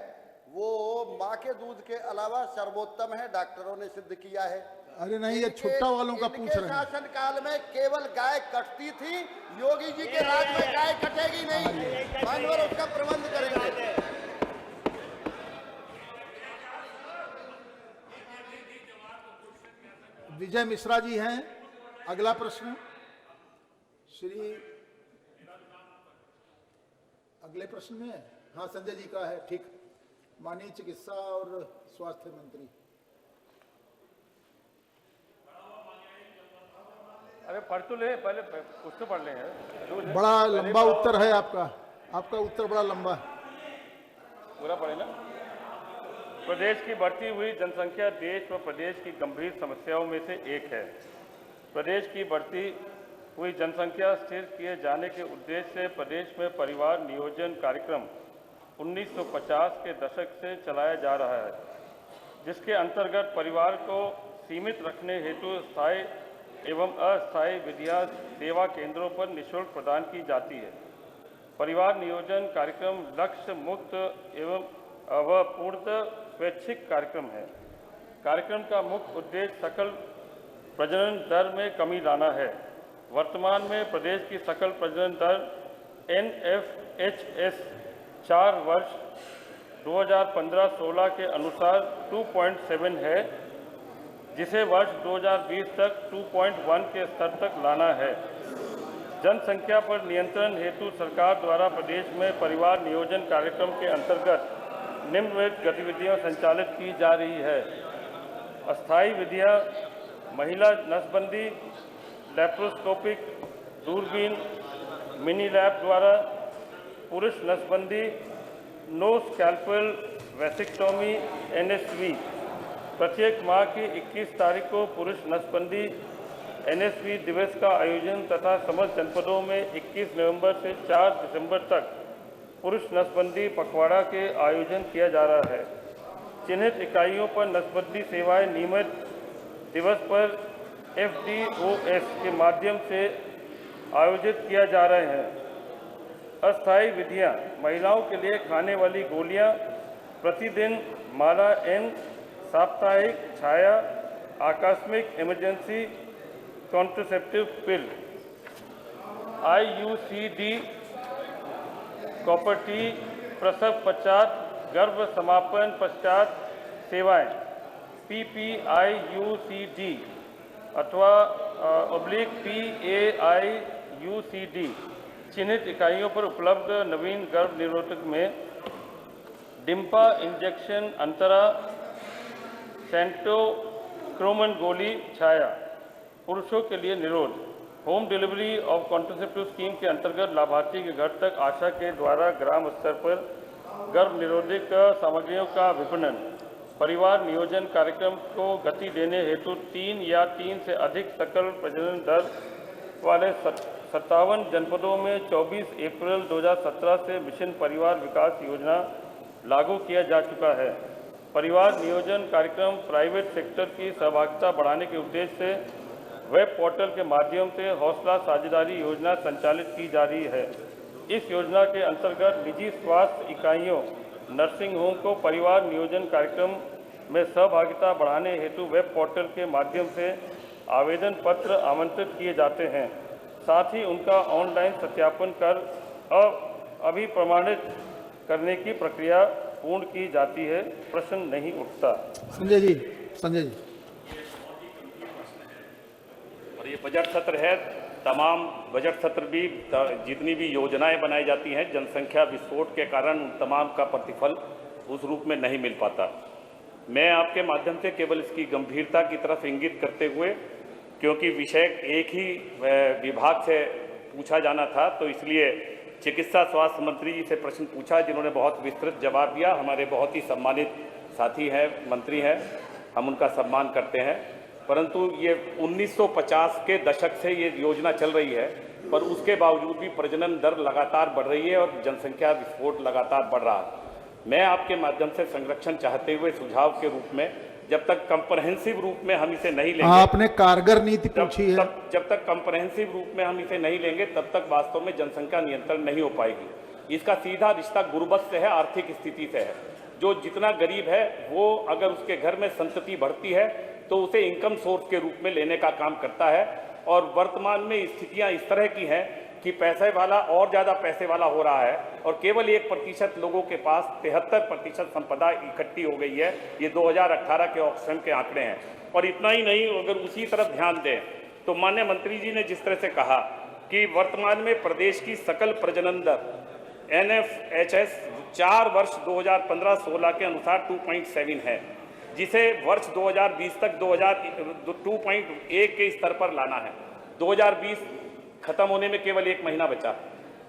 वो माँ के दूध के अलावा सर्वोत्तम है, डॉक्टरों ने सिद्ध किया है। अरे नहीं, ये छुट्टा वालों का पूछ रहे हैं। शासन काल में केवल गाय कटती थी, योगी जी के राज में गाय कटेगी नहीं, मानवर उसका प्रबंध करेंगे। विजय मिश्रा जी हैं। अगला प्रश्न श्री, अगले प्रश्न में, हाँ, संजय जी का है। ठीक। माननीय चिकित्सा और स्वास्थ्य मंत्री। अरे पढ़ तो ले, पहले कुछ तो पढ़ ले हैं। बड़ा लंबा उत्तर है आपका, आपका उत्तर बड़ा लंबा है। पूरा पढ़े ना। प्रदेश की बढ़ती हुई जनसंख्या देश व प्रदेश की गंभीर समस्याओं में से एक है। प्रदेश की बढ़ती हुई जनसंख्या स्थिर किए जाने के उद्देश्य से प्रदेश में परिवार नियोजन कार्यक्रम 1950 के दशक से चलाया जा रहा है, जिसके अंतर्गत परिवार को सीमित रखने हेतु स्थायी एवं अस्थायी विधियां सेवा केंद्रों पर निःशुल्क प्रदान की जाती है। परिवार नियोजन कार्यक्रम लक्ष्य मुक्त एवं अवपूर्ण स्वैच्छिक कार्यक्रम है। कार्यक्रम का मुख्य उद्देश्य सकल प्रजनन दर में कमी लाना है। वर्तमान में प्रदेश की सकल प्रजनन दर NFHS 4 वर्ष 2015-16 के अनुसार 2.7 है, जिसे वर्ष 2020 तक 2.1 के स्तर तक लाना है। जनसंख्या पर नियंत्रण हेतु सरकार द्वारा प्रदेश में परिवार नियोजन कार्यक्रम के अंतर्गत निम्नलिखित गतिविधियां संचालित की जा रही है। अस्थायी विधियां, महिला नसबंदी, लेप्रोस्कोपिक दूरबीन, मिनी लैब द्वारा पुरुष नसबंदी, नो स्कैल्पल वैसेक्टोमी NSV। प्रत्येक माह की 21 तारीख को पुरुष नसबंदी NSV दिवस का आयोजन तथा समस्त जनपदों में 21 नवंबर से 4 दिसंबर तक पुरुष नसबंदी पखवाड़ा के आयोजन किया जा रहा है। चिन्हित इकाइयों पर नसबंदी सेवाएं नियमित दिवस पर FDOS के माध्यम से आयोजित किया जा रहे हैं। अस्थायी विधियां, महिलाओं के लिए खाने वाली गोलियां, प्रतिदिन माला N, साप्ताहिक छाया, आकस्मिक इमरजेंसी कॉन्ट्रासेप्टिव पिल, IUCD, कॉपर टी, प्रसव पश्चात गर्भ समापन पश्चात सेवाएं, PPIUCD अथवा PAIUCD। चिन्हित इकाइयों पर उपलब्ध नवीन गर्भ निरोधक में डिम्पा इंजेक्शन अंतरा, सेंटोक्रोमन गोली छाया। पुरुषों के लिए निरोध, home delivery of contraceptive scheme के अंतर्गत लाभार्थी के घर तक आशा के द्वारा ग्राम स्तर पर गर्भ निरोधक सामग्रियों का विपणन। परिवार नियोजन कार्यक्रम को गति देने हेतु 3 या 3 से अधिक सकल प्रजनन दर वाले 57 जनपदों में 24 अप्रैल 2017 से मिशन परिवार विकास योजना लागू किया जा चुका है। परिवार नियोजन कार्यक्रम प्राइवेट सेक्टर की सहभागिता बढ़ाने के उद्देश्य से वेब पोर्टल के माध्यम से हौसला साझेदारी योजना संचालित की जा रही है। इस योजना के अंतर्गत निजी स्वास्थ्य इकाइयों, नर्सिंग होम को परिवार नियोजन कार्यक्रम में सहभागिता बढ़ाने हेतु वेब पोर्टल के माध्यम से आवेदन पत्र आमंत्रित किए जाते हैं। साथ ही उनका ऑनलाइन सत्यापन कर अभिप्रमाणित करने की प्रक्रिया पूर्ण की जाती है। प्रश्न नहीं उठता। संजय जी। और ये बजट सत्र है, तमाम बजट सत्र भी जितनी भी योजनाएं बनाई जाती हैं, जनसंख्या विस्फोट के कारण उन तमाम का प्रतिफल उस रूप में नहीं मिल पाता। मैं आपके माध्यम से केवल इसकी गंभीरता की तरफ इंगित करते हुए, क्योंकि विषय एक ही विभाग से पूछा जाना था, तो इसलिए चिकित्सा स्वास्थ्य मंत्री जी से प्रश्न पूछा, जिन्होंने बहुत विस्तृत जवाब दिया। हमारे बहुत ही सम्मानित साथी हैं, मंत्री हैं, हम उनका सम्मान करते हैं। परंतु ये 1950 के दशक से ये योजना चल रही है, पर उसके बावजूद भी प्रजनन दर लगातार बढ़ रही है और जनसंख्या विस्फोट लगातार बढ़ रहा है। मैं आपके माध्यम से संरक्षण चाहते हुए सुझाव के रूप में, जब तक कंप्रहेंसिव रूप में हम इसे नहीं लेंगे, आपने कारगर नीति पूछी है, जब तक कंप्रहेंसिव रूप में हम इसे नहीं लेंगे, तब तक वास्तव में जनसंख्या नियंत्रण नहीं हो पाएगी। इसका सीधा रिश्ता गुर्बत से है, आर्थिक स्थिति से है। जो जितना गरीब है वो अगर उसके घर में संतति बढ़ती है तो उसे इनकम सोर्स के रूप में लेने का काम करता है। और वर्तमान में स्थितियां इस तरह की हैं कि पैसे वाला और ज़्यादा पैसे वाला हो रहा है और केवल 1% लोगों के पास 73% संपदा इकट्ठी हो गई है। ये 2018 के ऑक्शन के आंकड़े हैं। और इतना ही नहीं, अगर उसी तरफ ध्यान दें तो माननीय मंत्री जी ने जिस तरह से कहा कि वर्तमान में प्रदेश की सकल प्रजनन दर NFHS 4 वर्ष 2015-16 के अनुसार 2.7 है, जिसे वर्ष 2020 तक 2.1 के स्तर पर लाना है। 2020 खत्म होने में केवल 1 महीना बचा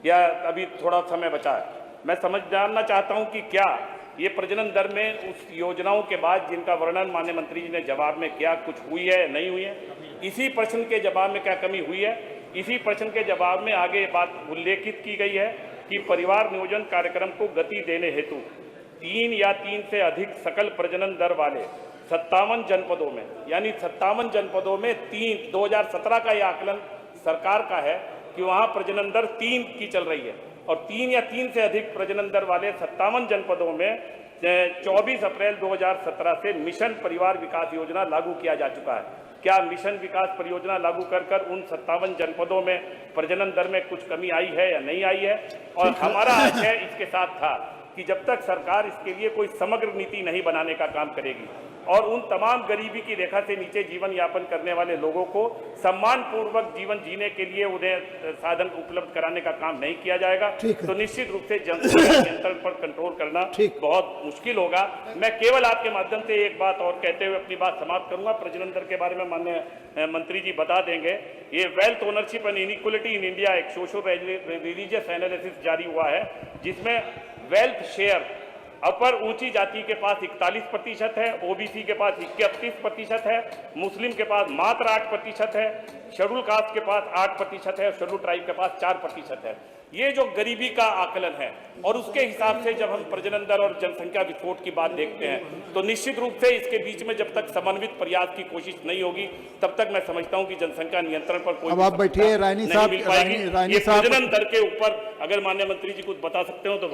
या अभी थोड़ा समय बचा है। मैं जानना चाहता हूं कि क्या ये प्रजनन दर में उस योजनाओं के बाद जिनका वर्णन माननीय मंत्री जी ने जवाब में किया, कुछ हुई है, नहीं हुई है? इसी प्रश्न के जवाब में क्या कमी हुई है? इसी प्रश्न के जवाब में आगे बात उल्लेखित की गई है कि परिवार नियोजन कार्यक्रम को गति देने हेतु 3 या 3 से अधिक सकल प्रजनन दर वाले 57 जनपदों में, यानी 57 जनपदों में 2017 का यह आकलन सरकार का है कि वहां प्रजनन दर 3 की चल रही है। और 3 या 3 से अधिक प्रजनन दर वाले 57 जनपदों में 24 अप्रैल 2017 से मिशन परिवार विकास योजना लागू किया जा चुका है। क्या मिशन विकास परियोजना लागू कर उन 57 जनपदों में प्रजनन दर में कुछ कमी आई है या नहीं आई है? और हमारा आशय इसके साथ था कि जब तक सरकार इसके लिए कोई समग्र नीति नहीं बनाने का काम करेगी, और उन तमाम गरीबी की रेखा से नीचे जीवन यापन करने वाले लोगों को सम्मानपूर्वक जीवन जीने के लिए उन्हें साधन उपलब्ध कराने का काम नहीं किया जाएगा तो निश्चित रूप से जनसंख्या नियंत्रण पर कंट्रोल करना बहुत मुश्किल होगा। मैं केवल आपके माध्यम से एक बात और कहते हुए अपनी बात समाप्त करूंगा। प्रजनन के बारे में माननीय मंत्री जी बता देंगे। ये wealth ownership and inequality in India एक सोशल रिलीजियस एनालिसिस जारी हुआ है, जिसमें वेल्थ शेयर अपर ऊंची जाति के पास 41% है, ओबीसी के पास 31% है, मुस्लिम के पास मात्र 8% है, शेड्यूल कास्ट के पास 8% है, शेड्यूल ट्राइब के पास 4% है। ये जो गरीबी का आकलन है और उसके हिसाब से जब हम प्रजनन दर और जनसंख्या विस्फोट की बात देखते हैं तो निश्चित रूप से इसके बीच में जब तक समन्वित प्रयास की कोशिश नहीं होगी तब तक मैं समझता हूं कि जनसंख्या नियंत्रण पर कोई अब आप बैठिए रानी साहब, रानी साहब प्रजनन दर के ऊपर अगर माननीय मंत्री जी कुछ बता सकते हो तो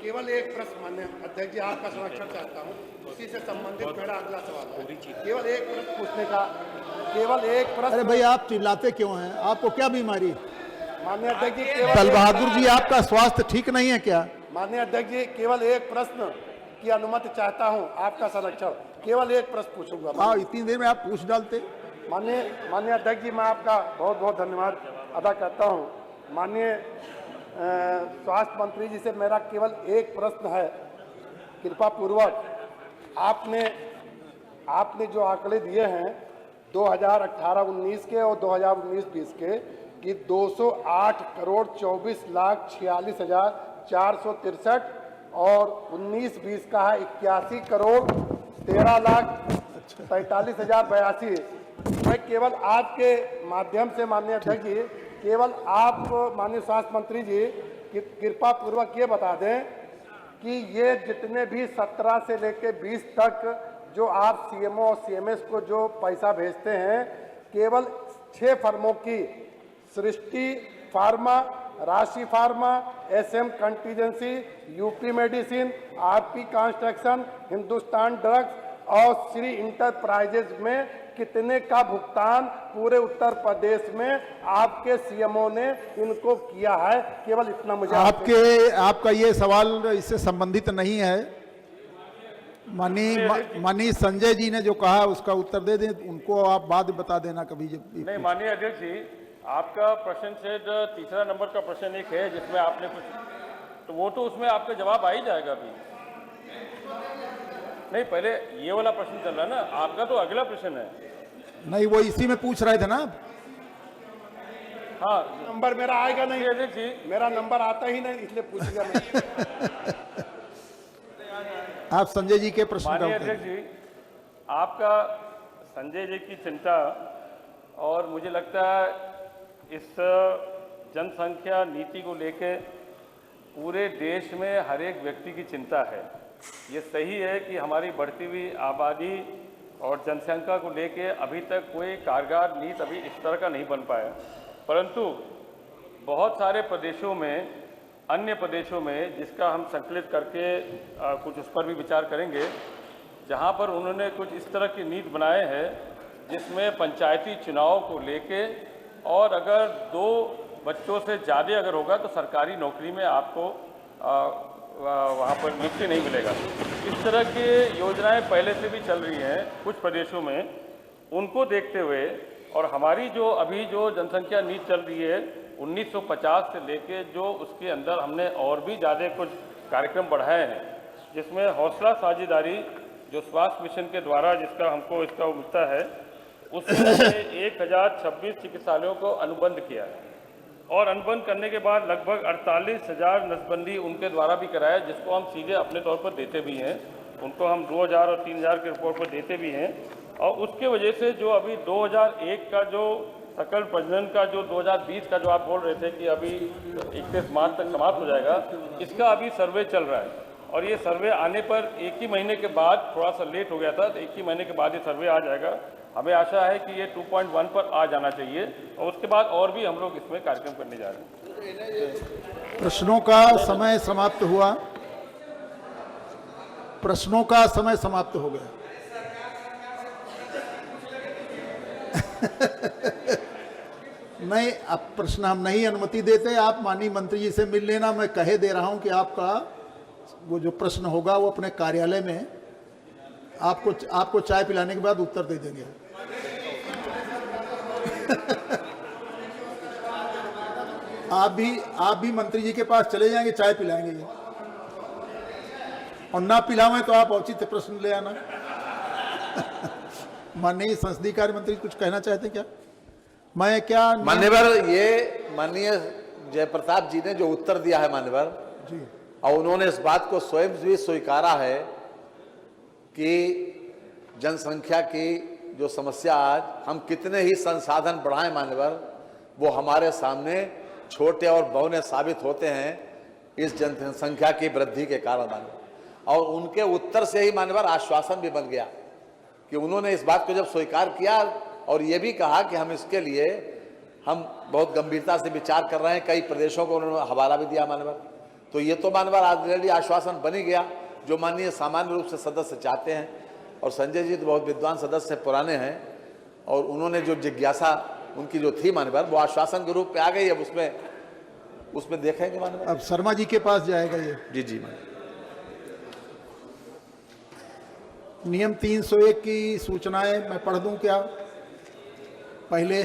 केवल एक प्रश्न माननीय अध्यक्ष जी आपका संरक्षण चाहता हूँ, उसी से संबंधित मेरा अगला सवाल है। केवल एक प्रश्न पूछने का, केवल एक प्रश्न। अरे भाई आप चिल्लाते क्यों हैं? आपको क्या बीमारी? माननीय अध्यक्ष जी दल बहादुर जी आपका स्वास्थ्य ठीक नहीं है क्या? माननीय अध्यक्ष जी केवल एक प्रश्न की अनुमति चाहता हूं, आपका संरक्षण। केवल एक प्रश्न पूछूंगा। हाँ, इतनी देर में आप पूछ डालते। माननीय अध्यक्ष जी मैं आपका बहुत बहुत धन्यवाद अदा करता हूं। माननीय स्वास्थ्य मंत्री जी से मेरा केवल एक प्रश्न है, कृपा पूर्वक आपने जो आंकड़े दिए हैं 2018-19 के और 2019-20 के कि 208 करोड़ 24,46,463 और 19-20 का है 81 करोड़ 13,43,082। मैं केवल आपके माध्यम से माननीय अध्यक्ष जी, केवल आप माननीय स्वास्थ्य मंत्री जी कृपा पूर्वक ये बता दें कि ये जितने भी 17 से लेकर 20 तक जो आप सीएमओ और सीएमएस को जो पैसा भेजते हैं, केवल 6 फर्मों की Srishti pharma, Rashi pharma, SM contingency, UP medicine, RP construction, Hindustan drugs और श्री इंटरप्राइजेज में कितने का भुगतान पूरे उत्तर प्रदेश में आपके सीएमओ ने इनको किया है? केवल इतना मुझे आपका ये सवाल इससे संबंधित नहीं है। माननीय संजय जी ने जो कहा उसका उत्तर दे दें, उनको आप बाद में बता देना कभी जब। नहीं माननीय अध्यक्ष जी, आपका प्रश्न से जो तीसरा नंबर का प्रश्न एक है जिसमें आपने कुछ, तो वो तो उसमें आपका जवाब आ ही जाएगा अभी। नहीं, पहले ये वाला प्रश्न चल रहा है ना, आपका तो अगला प्रश्न है। नहीं, वो इसी में पूछ रहे थे ना। हाँ, नंबर मेरा आएगा नहीं अध्यक्ष जी, मेरा नंबर आता ही नहीं, इसलिए पूछ लिया मैं। आप संजय जी के प्रश्न का उत्तर। अध्यक्ष जी, आपका संजय जी की चिंता, और मुझे लगता है इस जनसंख्या नीति को लेकर पूरे देश में हर एक व्यक्ति की चिंता है। ये सही है कि हमारी बढ़ती हुई आबादी और जनसंख्या को लेकर अभी तक कोई कारगर नीति अभी इस तरह का नहीं बन पाया, परंतु बहुत सारे प्रदेशों में, अन्य प्रदेशों में, जिसका हम संकलित करके कुछ उस पर भी विचार करेंगे, जहाँ पर उन्होंने कुछ इस तरह की नीति बनाए हैं जिसमें पंचायती चुनाव को लेके, और अगर 2 बच्चों से ज़्यादा अगर होगा तो सरकारी नौकरी में आपको वहाँ पर नियुक्ति नहीं मिलेगा। इस तरह की योजनाएं पहले से भी चल रही हैं कुछ प्रदेशों में। उनको देखते हुए और हमारी जो अभी जो जनसंख्या नीति चल रही है 1950 से लेके, जो उसके अंदर हमने और भी ज़्यादा कुछ कार्यक्रम बढ़ाए हैं, जिसमें हौसला साझेदारी जो स्वास्थ्य मिशन के द्वारा जिसका हमको इसका मिलता है, उसमें 1026 चिकित्सालयों को अनुबंध किया है और अनुबंध करने के बाद लगभग 48,000 नसबंदी उनके द्वारा भी कराया, जिसको हम सीधे अपने तौर पर देते भी हैं। उनको हम 2000 और 3000 के रिपोर्ट पर देते भी हैं। और उसके वजह से जो अभी 2001 का जो सकल प्रजनन का जो 2020 का जो आप बोल रहे थे कि अभी 31 मार्च तक समाप्त हो जाएगा, इसका अभी सर्वे चल रहा है और ये सर्वे आने पर 1 ही महीने के बाद, थोड़ा सा लेट हो गया था, तो 1 ही महीने के बाद ये सर्वे आ जाएगा। हमें आशा है कि ये 2.1 पर आ जाना चाहिए और उसके बाद और भी हम लोग इसमें कार्यक्रम करने जा रहे हैं। प्रश्नों का समय समाप्त हुआ। प्रश्नों का समय समाप्त हो गया। नहीं, अब प्रश्न हम नहीं अनुमति देते। आप माननीय मंत्री जी से मिल लेना। मैं कहे दे रहा हूं कि आपका वो जो प्रश्न होगा वो अपने कार्यालय में आपको चाय पिलाने के बाद उत्तर दे देंगे। आप भी मंत्री जी के पास चले जाएंगे, चाय पिलाएंगे ये, और ना पिलावें तो आप औचित्य प्रश्न ले आना। माननीय संसदीय कार्य मंत्री कुछ कहना चाहते हैं क्या? मैं क्या मान्यवर, ये माननीय जयप्रताप जी ने जो उत्तर दिया है मान्यवर जी, और उन्होंने इस बात को स्वयं भी स्वीकारा है कि जनसंख्या की जो समस्या आज हम कितने ही संसाधन बढ़ाएं मान्यवर, वो हमारे सामने छोटे और बौने साबित होते हैं इस जनसंख्या की वृद्धि के कारण मान्यवर। और उनके उत्तर से ही मान्यवर आश्वासन भी बन गया कि उन्होंने इस बात को जब स्वीकार किया और ये भी कहा कि हम इसके लिए हम बहुत गंभीरता से विचार कर रहे हैं, कई प्रदेशों को उन्होंने हवाला भी दिया मान्यवर। तो ये तो मान्यवर ऑलरेडी आश्वासन बन ही गया जो माननीय सामान्य रूप से सदस्य चाहते हैं। और संजय जी तो बहुत विद्वान सदस्य पुराने हैं और उन्होंने जो जिज्ञासा उनकी जो थी मान्यवर वो आश्वासन के रूप में आ गई। अब उसमें देखेंगे मान्यवर। अब शर्मा जी के पास जाएगा ये। जी जी मान्यवर। नियम 301 की सूचनाएं मैं पढ़ दूं क्या? पहले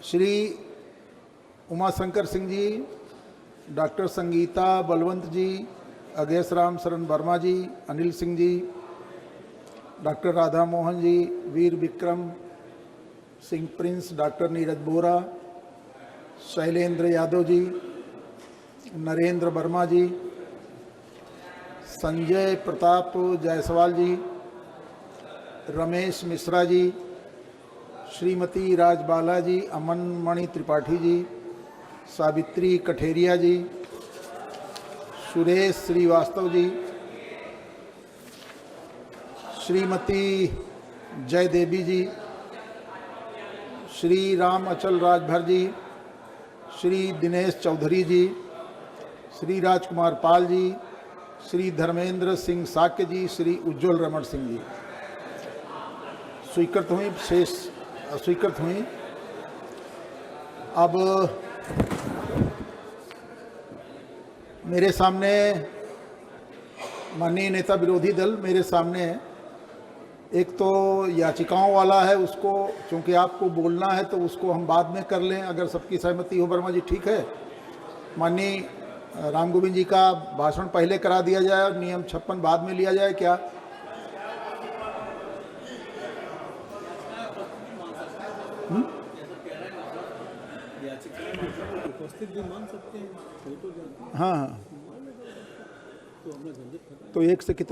श्री उमाशंकर सिंह जी, डॉक्टर संगीता बलवंत जी, अगेश राम शरण वर्मा जी, अनिल सिंह जी, डॉक्टर राधा मोहन जी, वीर विक्रम सिंह प्रिंस, डॉक्टर नीरज बोरा, शैलेंद्र यादव जी, नरेंद्र वर्मा जी, संजय प्रताप जायसवाल जी, रमेश मिश्रा जी, श्रीमती राजबाला जी, अमन मणि त्रिपाठी जी, सावित्री कठेरिया जी, सुरेश श्रीवास्तव जी, श्रीमती जयदेवी जी, श्री राम अचल राजभर जी, श्री दिनेश चौधरी जी, श्री राजकुमार पाल जी, श्री धर्मेंद्र सिंह साक्य जी, श्री उज्ज्वल रमण सिंह जी। स्वीकृत हुई, शेष अस्वीकृत हुई। अब मेरे सामने माननीय नेता विरोधी दल मेरे सामने है। एक तो याचिकाओं वाला है, उसको चूंकि आपको बोलना है तो उसको हम बाद में कर लें अगर सबकी सहमति हो। वर्मा जी ठीक है? माननीय राम गोविंद जी का भाषण पहले करा दिया जाए और नियम 56 बाद में लिया जाए क्या? हाँ हाँ, तो एक से कितना